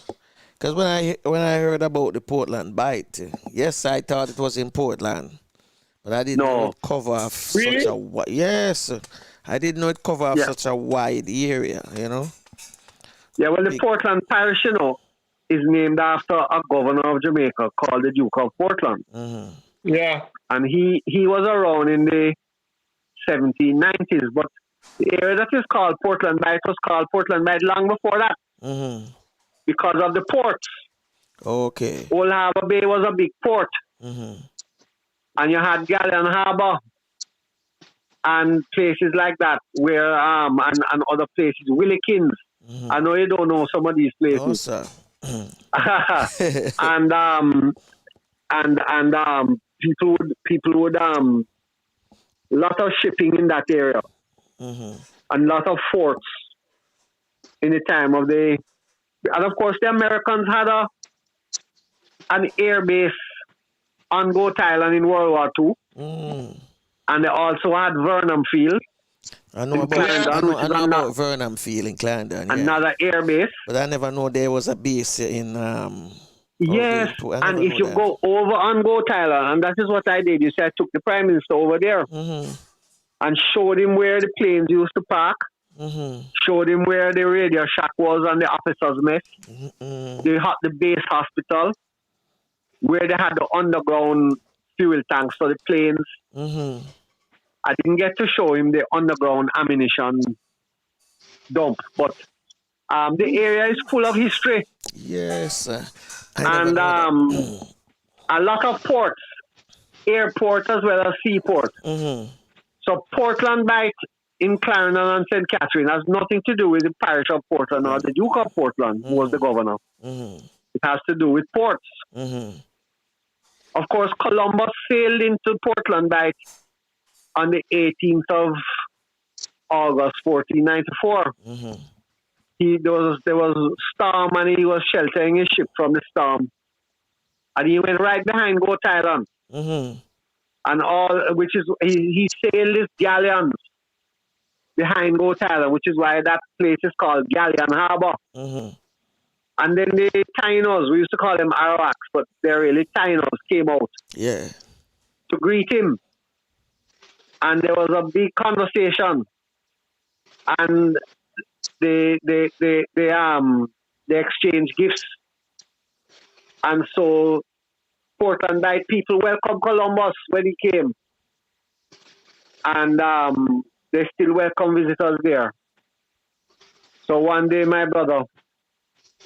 S2: Because when I heard about the Portland Bight, yes, I thought it was in Portland, but I didn't know it covered such a wide. Yes, I didn't know it covered such a wide area. You know.
S6: Yeah, well, the Portland Parish, you know, is named after a governor of Jamaica called the Duke of Portland.
S3: Yeah.
S6: And he was around in the 1790s, but the area that is called Portland Bight was called Portland Bight long before that because of the ports.
S2: Okay.
S6: Old Harbour Bay was a big port. And you had Galleon Harbour and places like that where, and other places, Willikins. I know you don't know some of these places.
S2: No, sir.
S6: and people would lot of shipping in that area, and lot of forts in the time of and of course the Americans had an air base on Goat Island in World War II, and they also had Vernon Field.
S2: I know about Vernon Field in Clarendon.
S6: Another air base.
S2: But I never know there was a base in.
S6: Yes, and if you go over on Goat Island, and that is what I did. You see, I took the Prime Minister over there and showed him where the planes used to park, showed him where the radio shack was and the officers' mess, the base hospital, where they had the underground fuel tanks for the planes. I didn't get to show him the underground ammunition dump, but the area is full of history.
S2: Yes.
S6: And a lot of ports, airport as well as seaport. So Portland Bight in Clarendon and St. Catherine has nothing to do with the parish of Portland or the Duke of Portland, who was the governor. It has to do with ports. Of course, Columbus sailed into Portland Bight on the 18th of August, 1494. There was a storm and he was sheltering his ship from the storm. And he went right behind Goat Island. And he sailed his galleons behind Goat Island, which is why that place is called Galleon Harbour. And then the Tainos, we used to call them Arawaks, but they're really Tainos, came out to greet him. And there was a big conversation, and they exchanged gifts, and so Portland Bight people welcomed Columbus when he came, and they still welcome visitors there. So one day, my brother,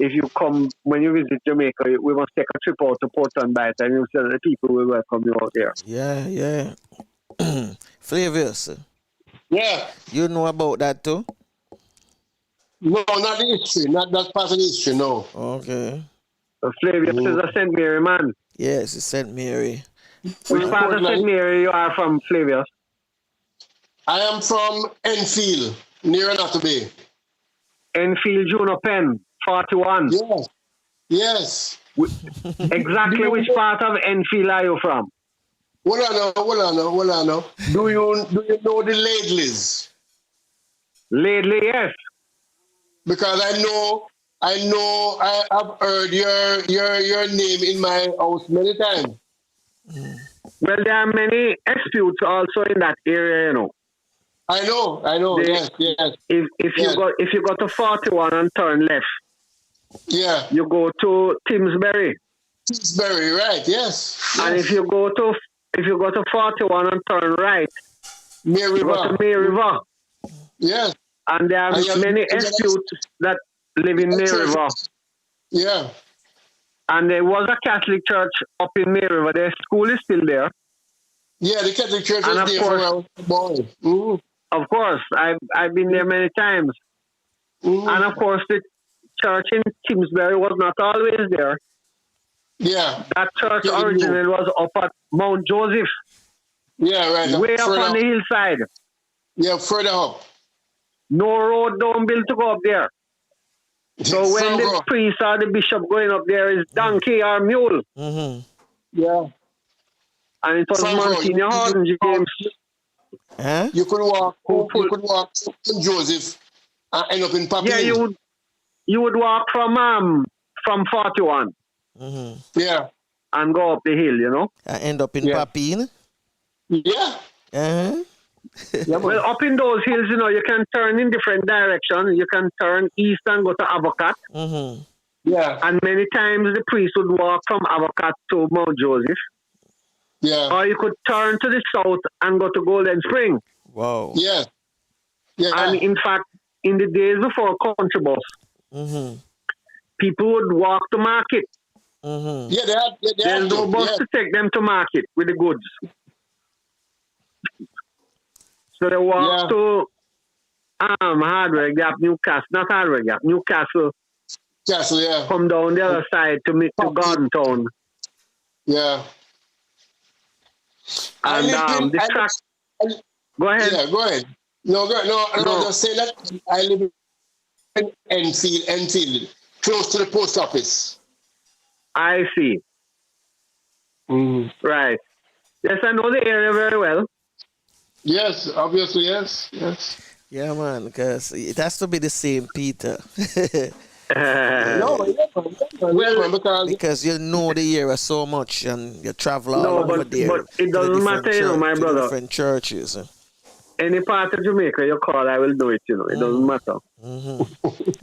S6: if you come, when you visit Jamaica, we must take a trip out to Portland Bight, and you see the people will welcome you out there.
S2: Yeah. Flavius.
S3: Yeah.
S2: You know about that too?
S3: No, not the history. Not that part of the history, no.
S2: Okay.
S6: Flavius is a St. Mary man.
S2: Yes, it's St. Mary.
S6: Which part of St. Mary you are from, Flavius?
S3: I am from Enfield, near Nato Bay.
S6: Enfield, Juno Pen, 41.
S3: Yes.
S6: Exactly which part of Enfield are you from?
S3: Well, I know. Do you know the Laidleys?
S6: Laidley, yes.
S3: Because I have heard your name in my house many times.
S6: Well, there are many Espeuts also in that area, you know.
S3: I know. Yes.
S6: If you go to 41 and turn left, you go to Timsbury.
S3: Timsbury, right? Yes.
S6: And if you go to 41 and turn right,
S3: you go
S6: to May River.
S3: Yes.
S6: And there are many Espeuts that live in May River.
S3: Yeah.
S6: And there was a Catholic church up in May River. Their school is still there.
S3: Yeah, the Catholic church is there for a boy.
S6: Of course, I've been there many times. And of course, the church in Timsbury was not always there.
S3: Yeah.
S6: That church originally was up at Mount Joseph.
S3: Yeah, right.
S6: Way up on the hillside.
S3: Yeah, further up.
S6: No road don't build to go up there. So when the priest or the bishop going up there is donkey or mule.
S2: Mm-hmm.
S3: Yeah.
S6: And it was Monsignor Horton, James.
S2: Huh?
S3: You could walk St. Joseph and end up in Papine.
S6: Yeah, you would walk from 41.
S2: Mm-hmm.
S3: Yeah.
S6: And go up the hill, you know.
S2: I end up in Papine.
S3: Yeah.
S2: Uh-huh.
S3: Yeah,
S6: well, up in those hills, you know, you can turn in different directions. You can turn east and go to Avocat.
S2: Mm-hmm.
S3: Yeah.
S6: And many times the priest would walk from Avocat to Mount Joseph.
S3: Yeah.
S6: Or you could turn to the south and go to Golden Spring.
S2: Wow.
S3: Yeah. Yeah.
S6: And in fact, in the days before country bus,
S2: mm-hmm.
S6: people would walk to market.
S2: Mm-hmm.
S3: Yeah,
S6: there's no bus to take them to market with the goods. So they walk to Hardware Gap, Newcastle, not Hardware Gap, Newcastle.
S3: Castle, yeah.
S6: Come down the other side to Garden Town.
S3: Yeah.
S6: And the track. Go ahead.
S3: Yeah, go ahead. No, just say that I live in Enfield, close to the post office.
S6: I see. Right. Yes, I know the area very well.
S3: Yes, obviously, yes.
S2: Yeah, man, because it has to be the same Peter. Because you know the area so much and you travel all over there.
S6: But it doesn't matter, you know, my brother.
S2: Different churches.
S6: Any part of Jamaica you call, I will do it, you know. It doesn't matter.
S2: Mm-hmm.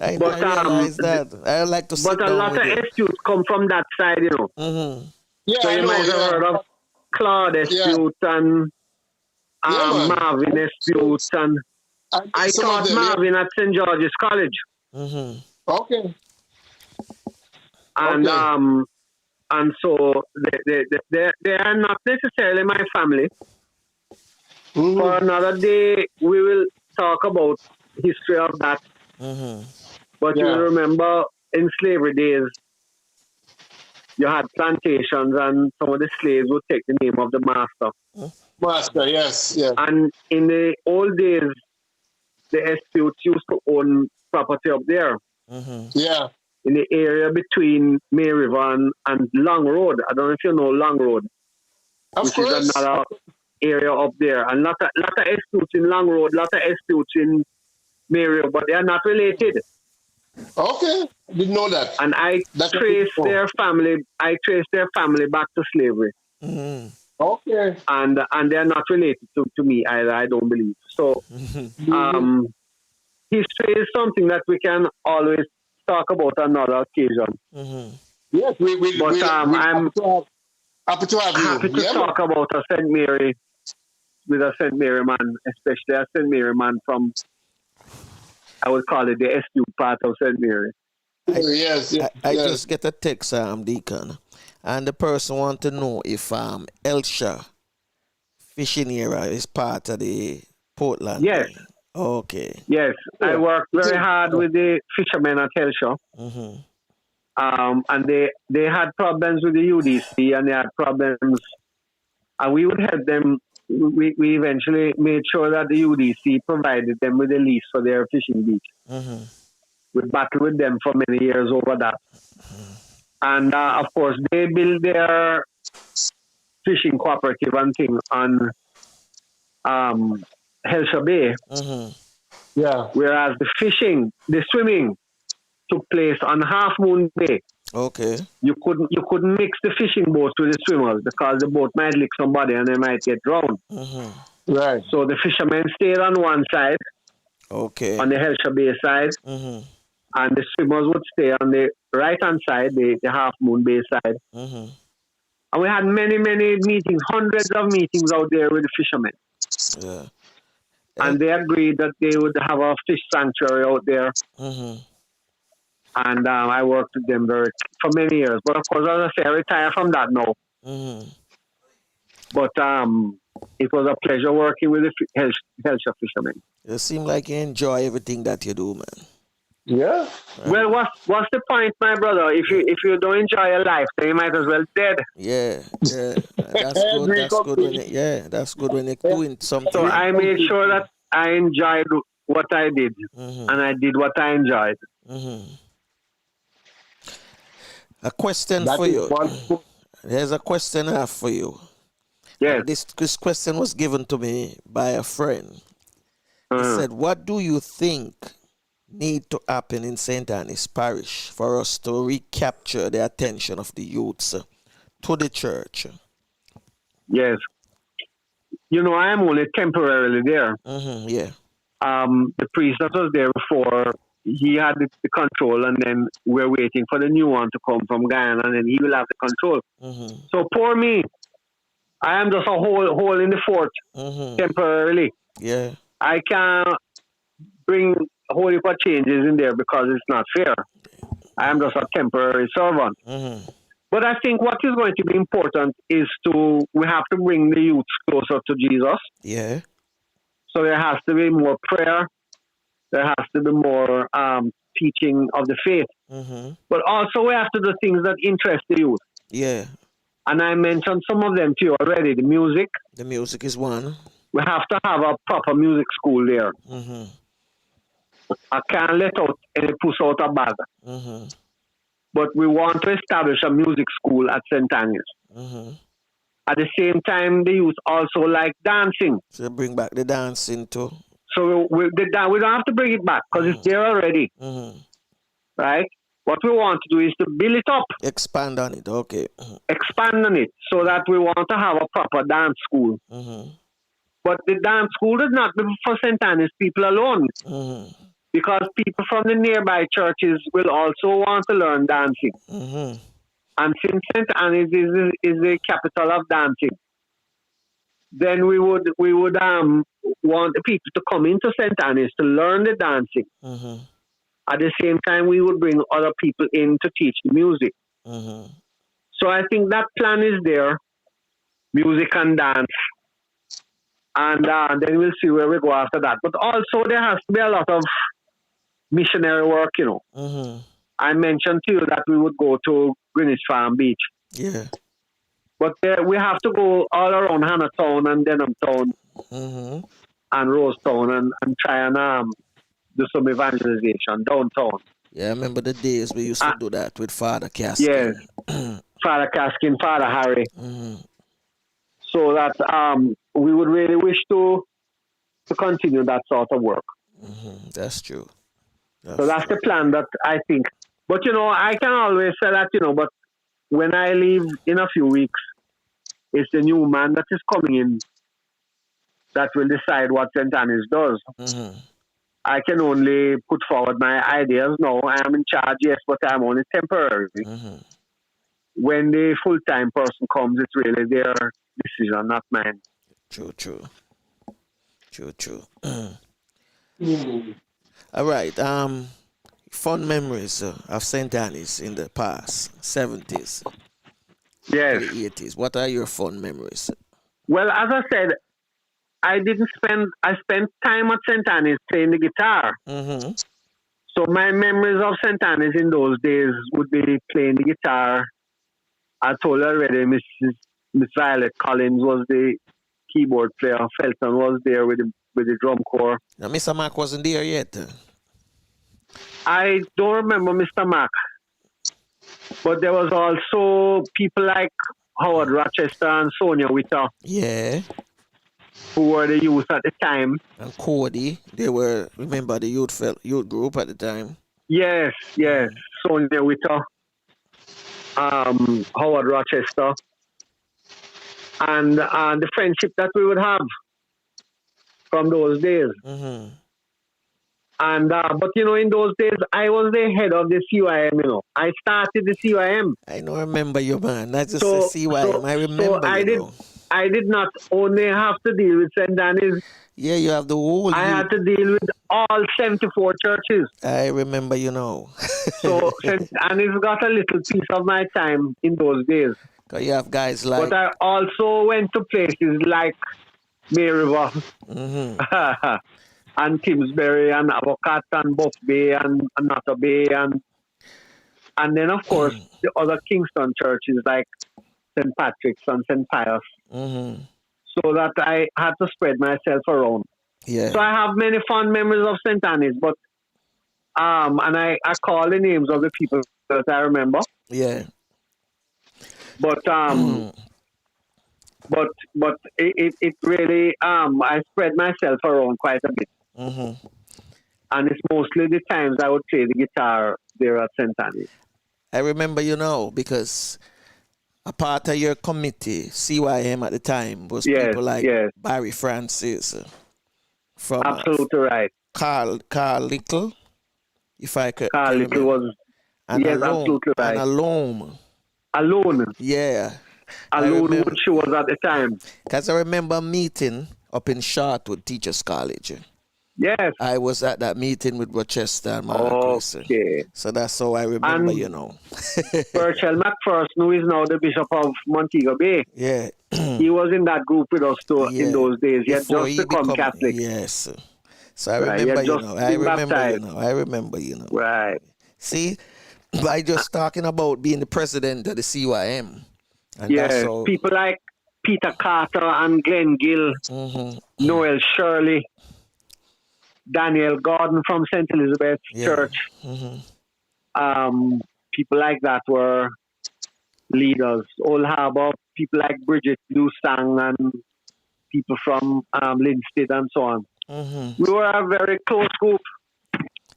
S2: I realize that. I like to sit
S6: But a lot of Espeut come from that side, you know.
S2: Mm-hmm.
S3: Yeah,
S6: so you might have heard of Claude Espeut and Marvin Espeut. And I taught Marvin at St. George's College.
S2: Mm-hmm.
S3: Okay.
S6: And and so they are not necessarily my family. Mm-hmm. For another day, we will talk about history of that.
S2: Mm-hmm.
S6: But you remember in slavery days, you had plantations and some of the slaves would take the name of the master.
S3: Master, yes.
S6: And in the old days, the Espeut used to own property up there.
S2: Mm-hmm.
S3: Yeah.
S6: In the area between May River and Long Road. I don't know if you know Long Road.
S3: Of course.
S6: Is another area up there. And lot of Espeuts in Long Road, lot of Espeuts in May River, but they are not related.
S3: Okay. Didn't know that.
S6: And I traced their family back to slavery.
S2: Mm-hmm.
S6: Okay. And they are not related to me either, I don't believe. So history is something that we can always talk about another occasion.
S2: Mm-hmm.
S3: Yes, I'm happy to
S6: talk about a St. Mary with a St. Mary man, especially a St. Mary man from, I would call it the Espeut part of St. Mary.
S2: I just get a text, Deacon, and the person want to know if Elsha fishing area is part of the Portland.
S6: Yes.
S2: Okay.
S6: Yes, I worked very hard with the fishermen at Elsha.
S2: Mm-hmm.
S6: And they had problems with the UDC and they had problems, and we would help them. We eventually made sure that the UDC provided them with a lease for their fishing beach.
S2: Mm-hmm.
S6: We battled with them for many years over that. Mm-hmm. And of course, they built their fishing cooperative and thing on Helsha Bay.
S2: Mm-hmm.
S3: Yeah.
S6: Whereas the swimming took place on Half Moon Bay.
S2: Okay.
S6: You couldn't mix the fishing boats with the swimmers because the boat might lick somebody and they might get drowned.
S2: Mm-hmm.
S3: Right.
S6: So the fishermen stayed on one side.
S2: Okay.
S6: On the Helsha Bay side.
S2: Mm-hmm.
S6: And the swimmers would stay on the right hand side, the Half Moon Bay side.
S2: Mm-hmm.
S6: And we had many, many meetings, hundreds of meetings out there with the fishermen.
S2: Yeah.
S6: And they agreed that they would have a fish sanctuary out there.
S2: Mm-hmm.
S6: And I worked with them for many years. But of course, as I say, I retired from that now.
S2: Mm-hmm.
S6: But it was a pleasure working with the Helsha fishermen.
S2: You seem like you enjoy everything that you do, man.
S3: Yeah.
S6: Well, what's the point, my brother? If you don't enjoy your life, then you might as well dead.
S2: Yeah. That's good. That's good when you're doing something.
S6: So I made sure that I enjoyed what I did, and I did what I enjoyed.
S2: A question
S3: That
S2: for
S3: is
S2: you.
S3: wonderful.
S2: There's a question I have for you.
S6: Yes.
S2: This question was given to me by a friend. He said, what do you think need to happen in St. Anne's Parish for us to recapture the attention of the youths to the church?
S6: Yes. You know, I am only temporarily there.
S2: Yeah.
S6: The priest that was there before, he had the control, and then we're waiting for the new one to come from Guyana, and then he will have the control. So poor me. I am just a hole in the fort temporarily.
S2: Yeah.
S6: I can't bring a whole heap of changes in there because it's not fair. I am just a temporary servant. But I think what is going to be important is we have to bring the youth closer to Jesus.
S2: Yeah.
S6: So there has to be more prayer. There has to be more teaching of the faith. But also we have to do things that interest the youth.
S2: Yeah.
S6: And I mentioned some of them to you already. The music.
S2: The music is one.
S6: We have to have a proper music school there. I can't let out any puss out a bag. But we want to establish a music school at St. Agnes. At the same time, the youth also like dancing.
S2: So bring back the dancing too.
S6: So we don't have to bring it back because it's there already. Right? What we want to do is to build it up.
S2: Expand on it, okay.
S6: Expand on it so that we want to have a proper dance school. But the dance school is not for St. Anne's people alone. Because people from the nearby churches will also want to learn dancing. And since St. Anne's is the capital of dancing, then we would want the people to come into St. Anne's to learn the dancing. At the same time, we would bring other people in to teach the music. So I think that plan is there, music and dance. And then we'll see where we go after that. But also there has to be a lot of missionary work, you know. I mentioned to you that we would go to Greenwich Farm Beach.
S2: Yeah.
S6: But we have to go all around Hannahtown and Denham Town and Rosetown and try and do some evangelization downtown.
S2: Yeah, I remember the days we used to do that with Father Caskin.
S6: Yes. Father Caskin, Father Harry. So that we would really wish to continue that sort of work.
S2: That's true.
S6: So that's the plan that I think. But, you know, I can always say that, you know, but when I leave in a few weeks, it's the new man that is coming in that will decide what St. Anne's does. I can only put forward my ideas now. I am in charge, yes, but I'm only temporary. When the full-time person comes, it's really their decision, not mine.
S2: True. All right. Fond memories of St. Anne's in the past, 70s,
S6: yes,
S2: the 80s. What are your fond memories?
S6: Well, as I said, I spent time at St. Anne's playing the guitar. So my memories of St. Anne's in those days would be playing the guitar. I told you already, Miss Violet Collins was the keyboard player. Felton was there with the drum corps.
S2: Now, Mr. Mark wasn't there yet.
S6: I don't remember Mr. Mack. But there was also people like Howard Rochester and Sonia Witter.
S2: Yeah.
S6: Who were the youth at the time.
S2: And Cody. They were, remember, the youth group at the time.
S6: Yes. Sonia Witter. Howard Rochester. And the friendship that we would have from those days. And but you know, in those days, I was the head of the CYM. You know, I started the CYM.
S2: I don't remember you, man. That's just the CYM. I remember.
S6: So I did not only have to deal with St. Anne's.
S2: Yeah, you have the whole.
S6: I had to deal with all 74 churches.
S2: I remember, you know.
S6: So St. Anne's got a little piece of my time in those days.
S2: Because you have guys like.
S6: But I also went to places like May River. And Timsbury and Avocat and Buff Bay and Nutter Bay and then of course the other Kingston churches like St. Patrick's and St. Pius. So that I had to spread myself around.
S2: Yeah.
S6: So I have many fond memories of St. Annie's, but and I call the names of the people that I remember.
S2: Yeah.
S6: But but it really I spread myself around quite a bit.
S2: Mm-hmm.
S6: And it's mostly the times I would play the guitar there at St. Annie's.
S2: I remember, because a part of your committee, CYM at the time, was people like Barry Francis from
S6: absolutely right.
S2: Carl Little, if I could.
S6: Carl Little was absolutely right.
S2: And
S6: Alone.
S2: Yeah.
S6: Alone, which she was at the time.
S2: Because I remember a meeting up in Charlotte Teachers College.
S6: Yes.
S2: I was at that meeting with Rochester and Marcus.
S6: Okay.
S2: So that's how I remember,
S6: Burchell McPherson, who is now the Bishop of Montego Bay.
S2: Yeah.
S6: He was in that group with us too in those days. He had just become Catholic.
S2: Yes. So I remember, I remember.
S6: Right.
S2: See, by just talking about being the president of the CYM. And
S6: people like Peter Carter and Glenn Gill, Noel Shirley, Daniel Gordon from St. Elizabeth Church. People like that were leaders. Old Harbour, people like Bridget Lusang and people from Linstead and so on. We were a very close group.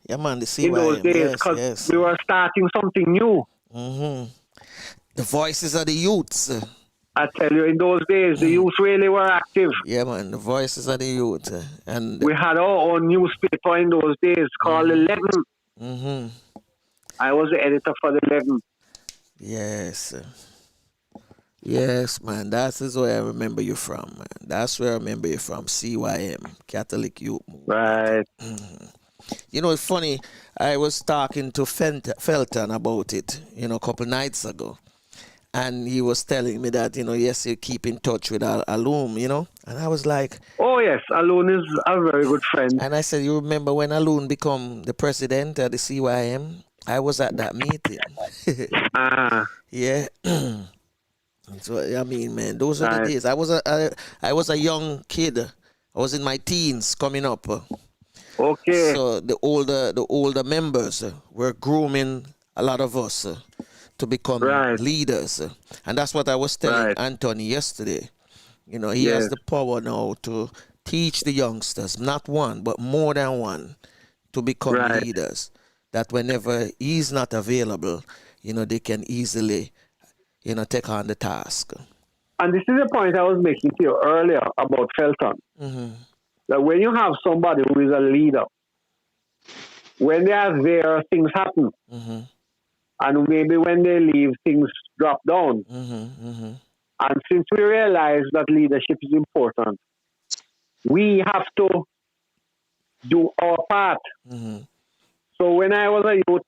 S2: Yeah, man, the CYM.
S6: In those days, because we were starting something new.
S2: The voices of the youths.
S6: I tell you, in those days, the youth really were active.
S2: Yeah, man, the voices of the youth. And
S6: we had our own newspaper in those days called 11. I was the editor for the 11.
S2: Yes. Yes, man, that is where I remember you from, man. That's where I remember you from, CYM, Catholic Youth Movement.
S6: Right.
S2: It's funny, I was talking to Felton about it, a couple nights ago. And he was telling me that, yes, you keep in touch with Alum, And I was like...
S6: Oh, yes, Alun is a very good friend.
S2: And I said, you remember when Alun became the president of the CYM? I was at that meeting. Yeah. So, I mean, man, those are the days. I was a young kid. I was in my teens coming up.
S6: Okay.
S2: So the older members were grooming a lot of us to become leaders. And that's what I was telling Anthony yesterday. He has the power now to teach the youngsters, not one, but more than one, to become leaders. That whenever he's not available, they can easily, take on the task.
S6: And this is the point I was making to you earlier about Felton. That when you have somebody who is a leader, when they are there, things happen. And maybe when they leave, things drop down. And since we realize that leadership is important, we have to do our part. So when I was a youth,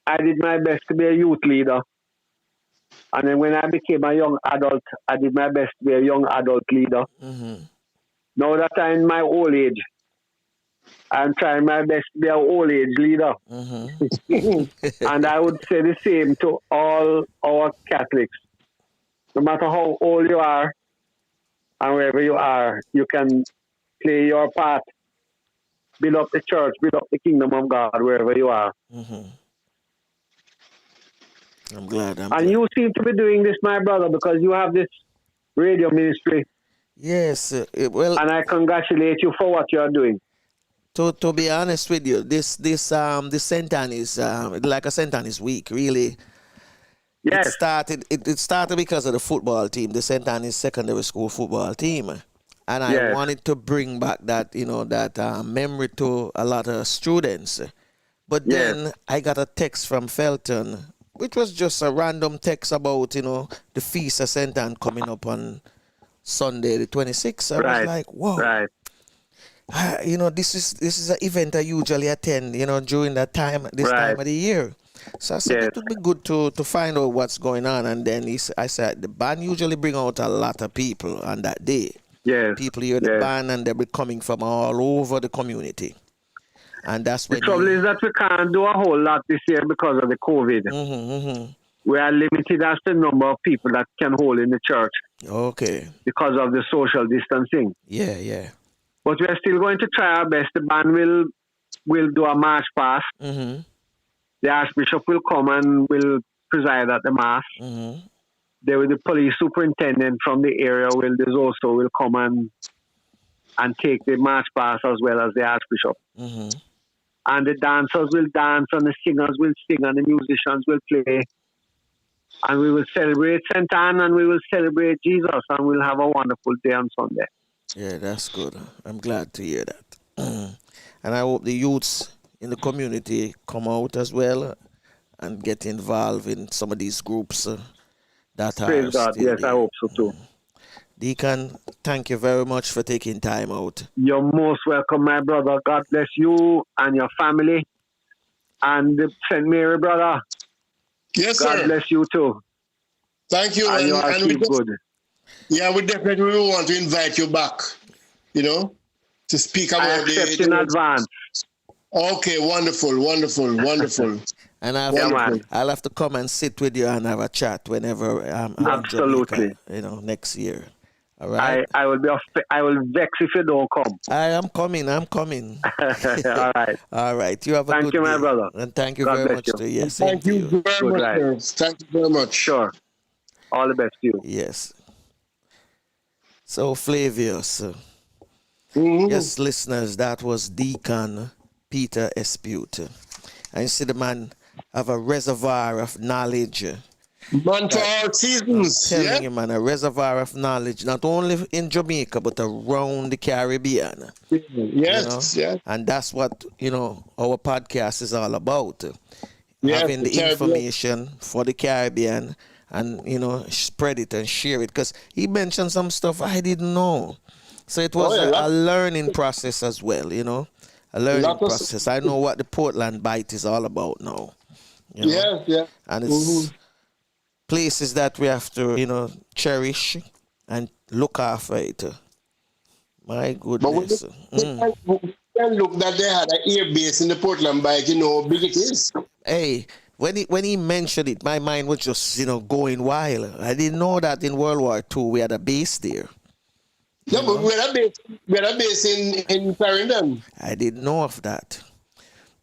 S6: I did my best to be a youth leader. And then when I became a young adult, I did my best to be a young adult leader. Now that I'm in my old age, I'm trying my best to be an old age leader. And I would say the same to all our Catholics. No matter how old you are and wherever you are, you can play your part. Build up the church, build up the kingdom of God wherever you are.
S2: I'm glad.
S6: You seem to be doing this, my brother, because you have this radio ministry.
S2: Yes,
S6: and I congratulate you for what you are doing.
S2: To be honest with you, this St. Annie's like a St. Annie's week, really. Yes. It started because of the football team, the St. Annie's secondary school football team. And I wanted to bring back that, that memory to a lot of students. But then I got a text from Felton, which was just a random text about, the Feast of St. Anne coming up on Sunday, the 26th. I was like, whoa.
S6: Right.
S2: This is an event I usually attend, during that time, time of the year. So I said it would be good to find out what's going on. And then I said the band usually bring out a lot of people on that day.
S6: Yes.
S2: People hear the band and they'll be coming from all over the community. And that's when
S6: the trouble is that we can't do a whole lot this year because of the COVID. We are limited as the number of people that can hold in the church.
S2: Okay.
S6: Because of the social distancing.
S2: Yeah.
S6: But we are still going to try our best. The band will do a march past.
S2: Mm-hmm.
S6: The Archbishop will come and will preside at the mass.
S2: Mm-hmm.
S6: The police superintendent from the area will come and take the march past as well as the Archbishop.
S2: Mm-hmm.
S6: And the dancers will dance, and the singers will sing, and the musicians will play. And we will celebrate St. Anne, and we will celebrate Jesus, and we'll have a wonderful day on Sunday.
S2: Yeah, that's good. I'm glad to hear that. And I hope the youths in the community come out as well and get involved in some of these groups that are
S6: Praise God. Yes,
S2: there.
S6: I hope so too.
S2: Deacon, thank you very much for taking time out.
S6: You're most welcome, my brother. God bless you and your family. And the St. Mary brother.
S3: Yes,
S6: God
S3: sir.
S6: bless you too.
S3: Thank you.
S6: And you are keep good.
S3: Yeah, we definitely will want to invite you back, to speak about
S6: I accept in advance.
S3: Okay, wonderful.
S2: And I'll have to come and sit with you and have a chat whenever I'm
S6: absolutely
S2: in Jamaica, next year. All right.
S6: I will vex if you don't come.
S2: I'm coming.
S6: All right.
S2: All right. You have a
S6: thank
S2: good
S6: you,
S2: day.
S6: my brother.
S2: And thank you
S6: God
S2: very
S6: bless
S2: much
S6: you.
S2: to you.
S3: Thank you very much, sir. Thank you very much.
S6: Sure. All the best to you.
S2: Yes. So Flavius. Yes, listeners, that was Deacon Peter Espeut. And you see the man have a reservoir of knowledge.
S3: Man for all seasons.
S2: I'm telling you, man, a reservoir of knowledge, not only in Jamaica, but around the Caribbean.
S3: Yes, yes.
S2: And that's what, our podcast is all about. Having the information for the Caribbean and, spread it and share it. Because he mentioned some stuff I didn't know. So it was a learning process as well, a learning process. I know what the Portland Bight is all about now.
S3: Yeah.
S2: And it's places that we have to, cherish and look after it. My goodness.
S3: But look that they had an air base in the Portland Bight, how big it is.
S2: Hey, when he mentioned it, my mind was just, going wild. I didn't know that in World War II we had a base there.
S3: Yeah, but we had a base in Clarendon.
S2: I didn't know of that.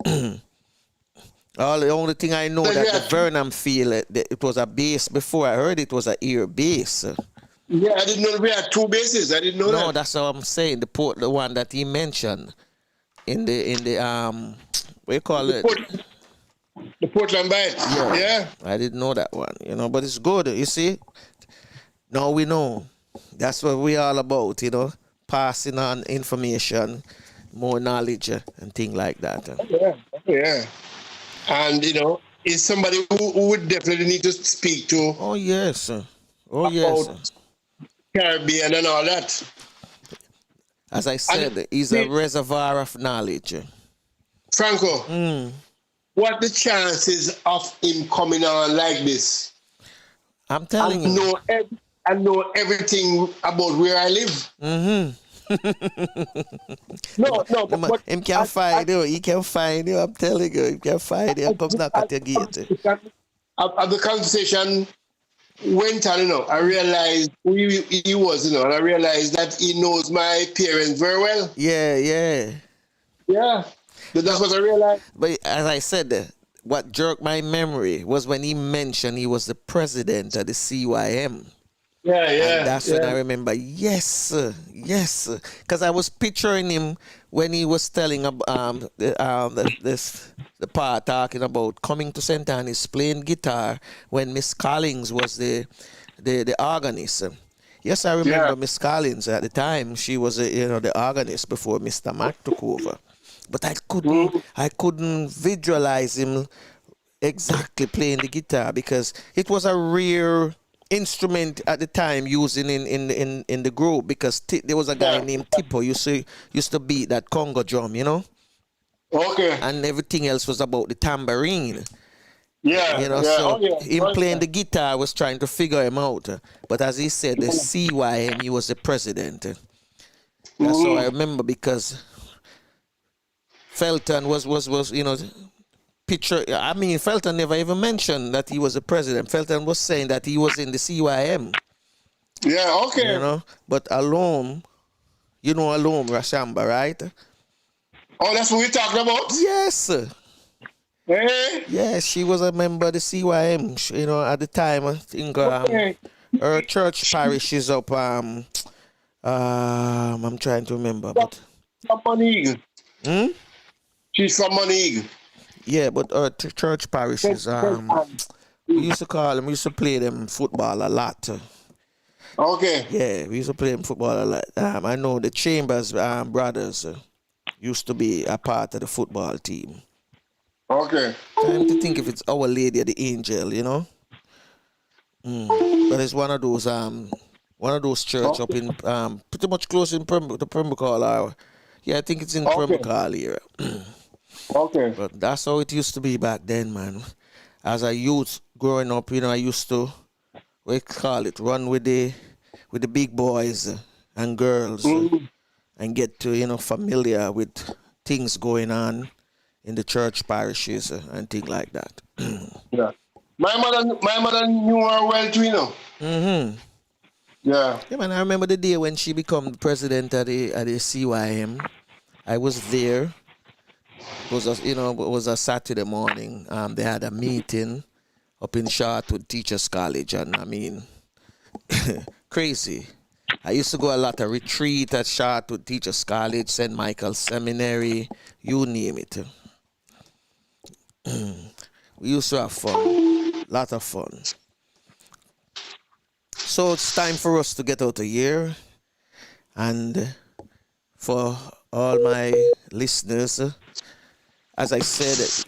S2: The only thing I know that the Vernon field, it was a base before. I heard it was an air base.
S3: Yeah, I didn't know we had two bases. I didn't know that.
S2: No, that's what I'm saying. The one that he mentioned in the what you call it?
S3: The Portland Bight. Yeah.
S2: I didn't know that one, but it's good. You see, now we know. That's what we're all about, passing on information, more knowledge and things like that.
S3: Yeah. And, is somebody who would definitely need to speak to.
S2: Oh, yes. Yes.
S3: Caribbean and all that.
S2: As I said, he's a reservoir of knowledge.
S3: Franco, what the chances of him coming on like this?
S2: I'm telling you.
S3: I know everything about where I live. No,
S2: but him can find you. He can find you. I'm telling you, he can find you. Come knock at your gate.
S3: As the conversation went on, I realized who he was, and I realized that he knows my parents very well.
S2: Yeah.
S3: That's what I realized.
S2: But as I said, what jerked my memory was when he mentioned he was the president of the CYM.
S3: Yeah.
S2: And that's when I remember, yes, because I was picturing him when he was telling about the part talking about coming to St. Anne's, playing guitar when Miss Collins was the organist. Yes, I remember Miss Collins at the time. She was the organist before Mr. Mac took over. But I couldn't visualize him exactly playing the guitar because it was a rare instrument at the time using in the group because there was a guy named Tipo used to beat that Congo drum,
S3: Okay.
S2: And everything else was about the tambourine.
S3: So
S2: him playing the guitar was trying to figure him out. But as he said, the CYM, he was the president. That's how I remember because Felton was picture. I mean, Felton never even mentioned that he was the president. Felton was saying that he was in the CYM.
S3: Yeah, okay.
S2: But alone, You know Alom Rashamba, right?
S3: Oh, that's what we're talking about?
S2: Yes.
S3: Hey?
S2: Yes, she was a member of the CYM. You know, at the time, I think her church parish is up. I'm trying to remember, but
S3: From Moneague.
S2: Hmm?
S3: She's from Moneague.
S2: Yeah, but her church parish is we used to call them. We used to play them football a lot.
S3: Okay.
S2: Yeah, we used to play them football a lot. I know the Chambers brothers used to be a part of the football team.
S3: Okay.
S2: Time to think if it's Our Lady of the Angel, you know. But it's one of those church up in pretty much close in the Pembroke. Yeah, I think it's in Pembroke area.
S3: Okay.
S2: But that's how it used to be back then, man. As a youth growing up, you know, I used to run with the big boys and girls and get to, you know, familiar with things going on in the church parishes and things like that.
S3: Yeah. My mother knew her well too, you know.
S2: Mm-hmm.
S3: Yeah.
S2: Yeah, man, I remember the day when she became the president at the CYM. I was there. It was a Saturday morning. They had a meeting up in Charlotte Teachers College, and I mean, crazy. I used to go a lot of retreat at Charlotte Teachers College, St. Michael's Seminary, you name it. We used to have fun, lot of fun. So it's time for us to get out of here, and for all my listeners, as I said,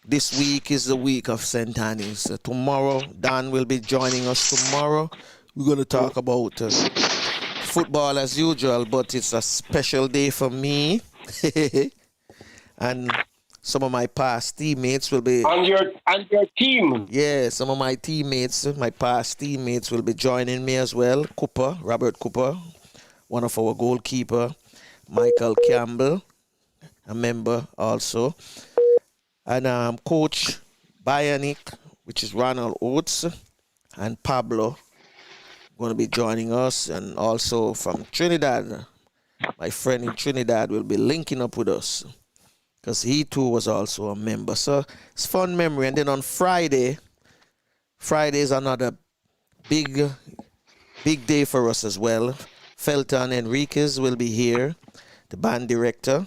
S2: this week is the week of St. Annie's. Tomorrow, Dan will be joining us tomorrow. We're going to talk about football as usual, but it's a special day for me. And some of my past teammates will be...
S3: And your team.
S2: Yeah, some of my teammates, my past teammates will be joining me as well. Robert Cooper, one of our goalkeeper. Michael Campbell, a member also. And Coach Bionic, which is Ronald Oates, and Pablo going to be joining us. And also from Trinidad, my friend in Trinidad will be linking up with us because he too was also a member. So it's fun memory. And then on Friday is another big day for us as well. Felton Enriquez will be here, the band director.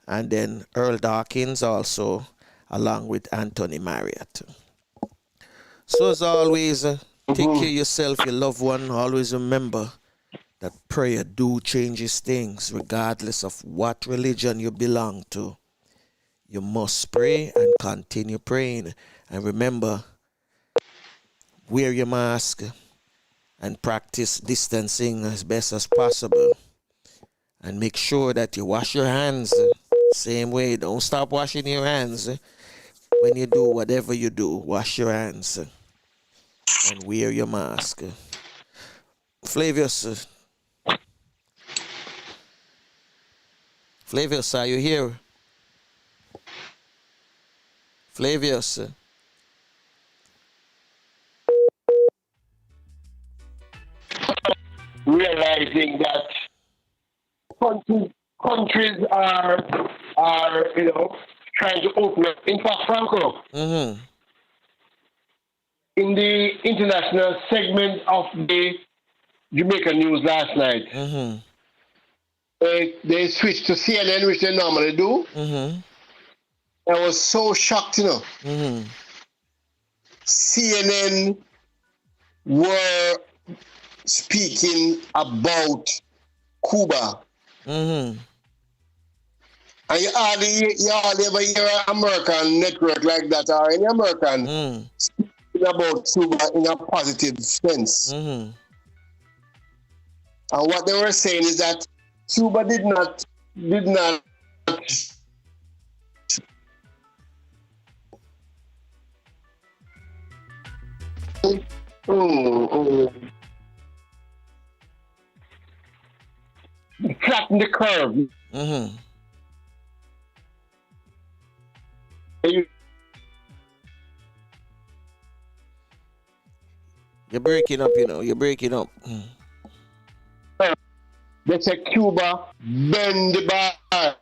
S2: And then Earl Dawkins also, along with Anthony Marriott. So as always, take care of yourself, your loved one. Always remember that prayer do changes things, regardless of what religion you belong to. You must pray and continue praying. And remember, wear your mask and practice distancing as best as possible. And make sure that you wash your hands same way. Don't stop washing your hands. When you do whatever you do, wash your hands and wear your mask. Flavius, are you here? Flavius.
S3: Realizing that countries are trying to open up. In fact, Franco, in the international segment of the Jamaican news last night, they switched to CNN, which they normally do. I was so shocked, you know. CNN were speaking about Cuba. And you hardly ever hear an American network like that or any American speaking about Cuba in a positive sense. And what they were saying is that Cuba did not flatten the curve.
S2: You're breaking up, you know. You're breaking up.
S3: they say Cuba bend the bar.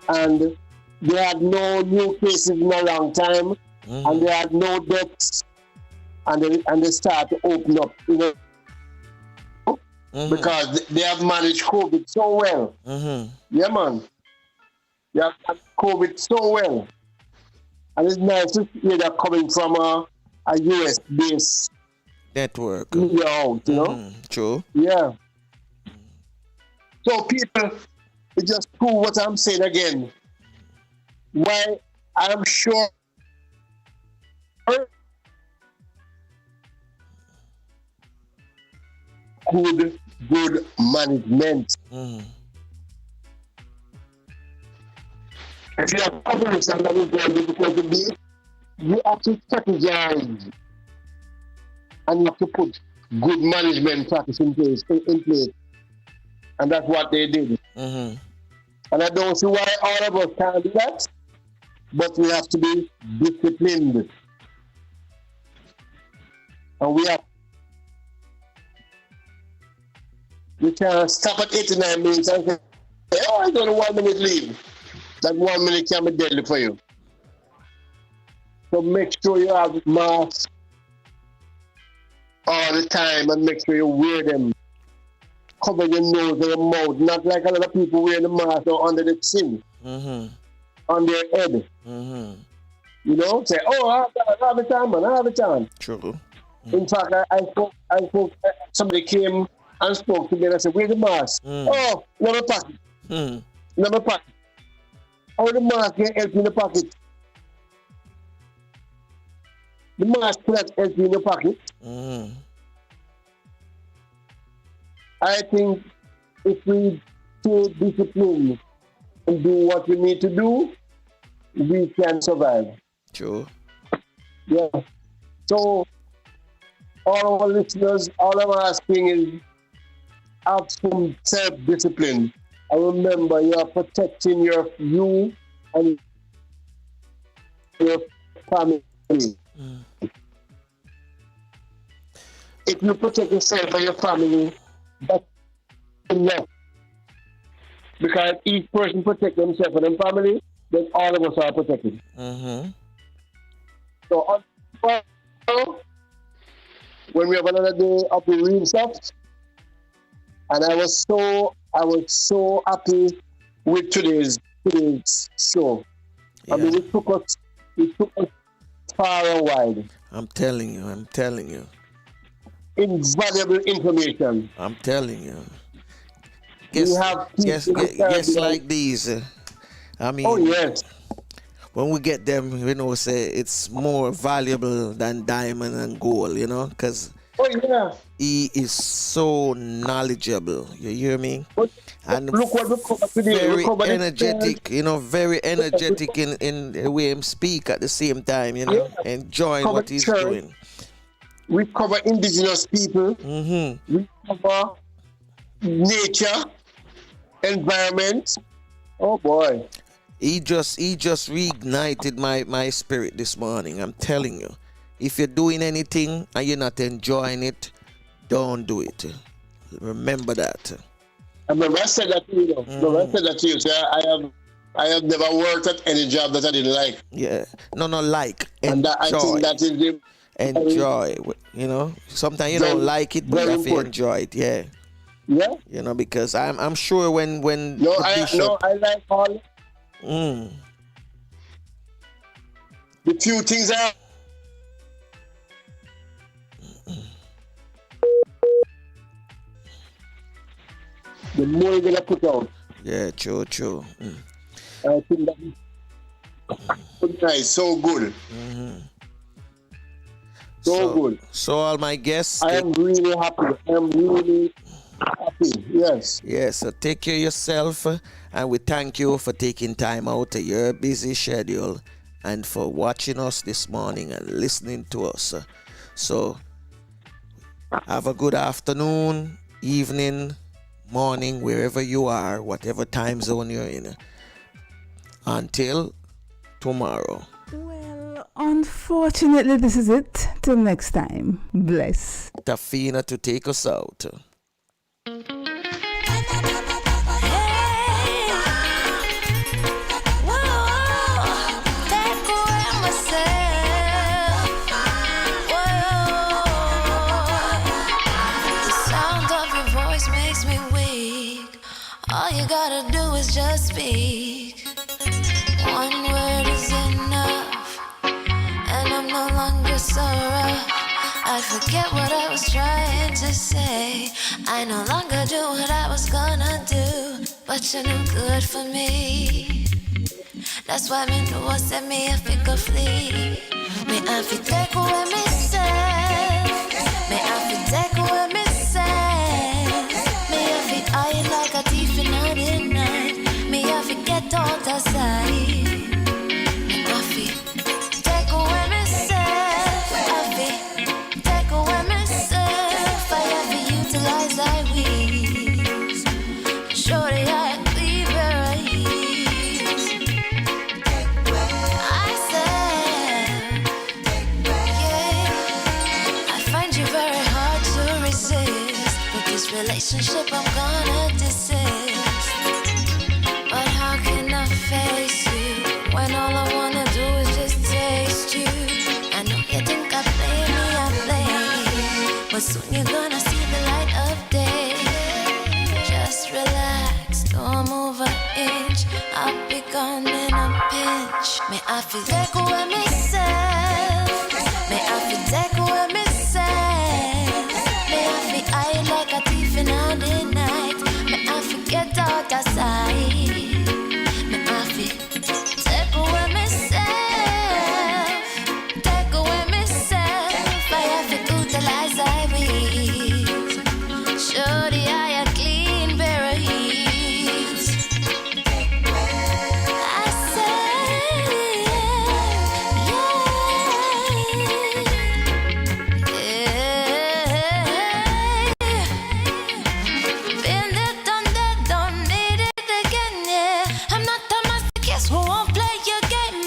S3: And they had no new cases in a long time, and they had no deaths, and they start to open up, you know, because they have managed COVID so well. Yeah, man. They have managed COVID so well. And it's nice to hear that coming from a US-based
S2: network.
S3: You know?
S2: True.
S3: Yeah. So people, it just prove what I'm saying again. Why I'm sure good management. If you have problems and that is very difficult to be, you have to strategize and you have to put good management practice in place. And that's what they did. And I don't see why all of us can't do that, but we have to be disciplined. And we can't stop at 89 minutes and say, oh, I got a 1 minute leave. That 1 minute can be deadly for you. So make sure you have masks all the time and make sure you wear them. Cover your nose and your mouth, not like a lot of people wearing the mask or under the chin, on their head. You know, say, oh, I have a time, man, I have a time.
S2: True.
S3: In fact, I spoke, somebody came and spoke to me and I said, where's the mask? Oh, never pocket. Never pocket. How the mask can help you in the pocket? The mask cannot help you in the pocket. I think if we stay disciplined and do what we need to do, we can survive.
S2: True.
S3: Yeah. So, all our listeners, all I'm asking is have some self-discipline. And remember, you are protecting you and your family. If you protect yourself and your family, that's enough. Because each person protects themselves and their family, then all of us are protected. So, when we have another day of the real stuff, and I was so happy with today's show. Yeah. I mean, it took us far and wide.
S2: I'm telling you.
S3: Invaluable information.
S2: I'm telling you. Guests like these. I mean,
S3: oh yes.
S2: When we get them, you know, say it's more valuable than diamond and gold, you know, because he is so knowledgeable. You hear me? And
S3: look what we covered today.
S2: Very energetic, you know, very energetic in the way him speak at the same time, you know, enjoying what he's doing.
S3: We cover indigenous people. We cover nature, environment. Oh boy.
S2: He just reignited my spirit this morning. I'm telling you. If you're doing anything and you're not enjoying it, don't do it. Remember that.
S3: I remember I said that to you. I said that to you. So I have never worked at any job that I didn't like.
S2: Yeah. No, like. Enjoy.
S3: And I think that is the
S2: enjoy. You know, sometimes you don't like it, but you have to enjoy it. Yeah.
S3: Yeah.
S2: You know, because I'm sure when
S3: I like all. The few things I. The more you're gonna put out.
S2: Yeah, true.
S3: I think that is nice, so good. So good.
S2: So all my guests.
S3: I am really happy. Yes.
S2: Yes. So take care of yourself, and we thank you for taking time out of your busy schedule and for watching us this morning and listening to us. So have a good afternoon, evening, morning, wherever you are, whatever time zone you're in. Until tomorrow.
S7: Well, on Unfortunately, this is it. Till next time. Bless.
S2: Tafina to take us out.
S1: All you gotta do is just speak. One word is enough, and I'm no longer so rough. I forget what I was trying to say. I no longer do what I was gonna do, but you're no good for me. That's why me know what set me if it could flee. Me I fi take away me say. Me I fi take away me say. Me I fi hide like a thief in the night. Me I fi get out of sight. Me I fi take away myself. I fi take away myself. I have to utilize thy wings. Surely I clean where I is. I said, yeah. I find you very hard to resist. But this relationship I'm gonna desist. But how can I face you when all I wanna do is just taste you? I know you think I play me, but soon you're gonna see the light of day. Just relax, don't move an inch. I'll be gone in a pinch. May I feel take away myself. May I feel take away myself. May I feel hide like a thief in the night. May I forget out of sight. May I feel take away myself. Take away myself. I have to utilize thy wings. Surely I a clean pair of heels. I say, yeah, yeah. Been there, done that, don't need it again, yeah. I'm not the master, guess who won't play your game,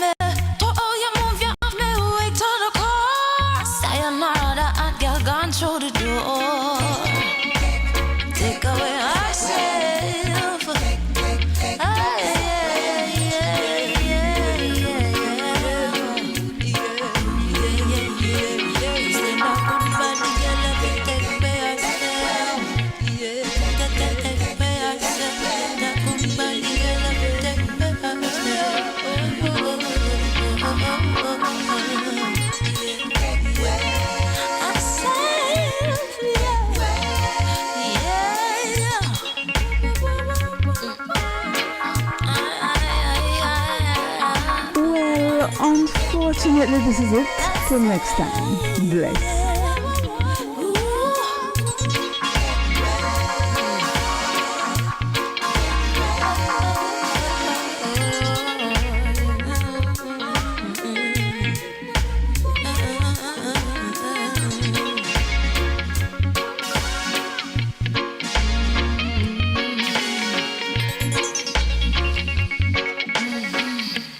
S1: to all you move, you off me, wait to the core. Sayonara, the hot girl gone through the door. Take away ourselves. Ah, yeah, yeah, yeah, yeah, yeah. Say no goodbye, girl, let me take me ourselves. Yeah, take me ourselves. No goodbye, girl, let me take me
S7: Well, unfortunately, this is it. Till next time. Bless.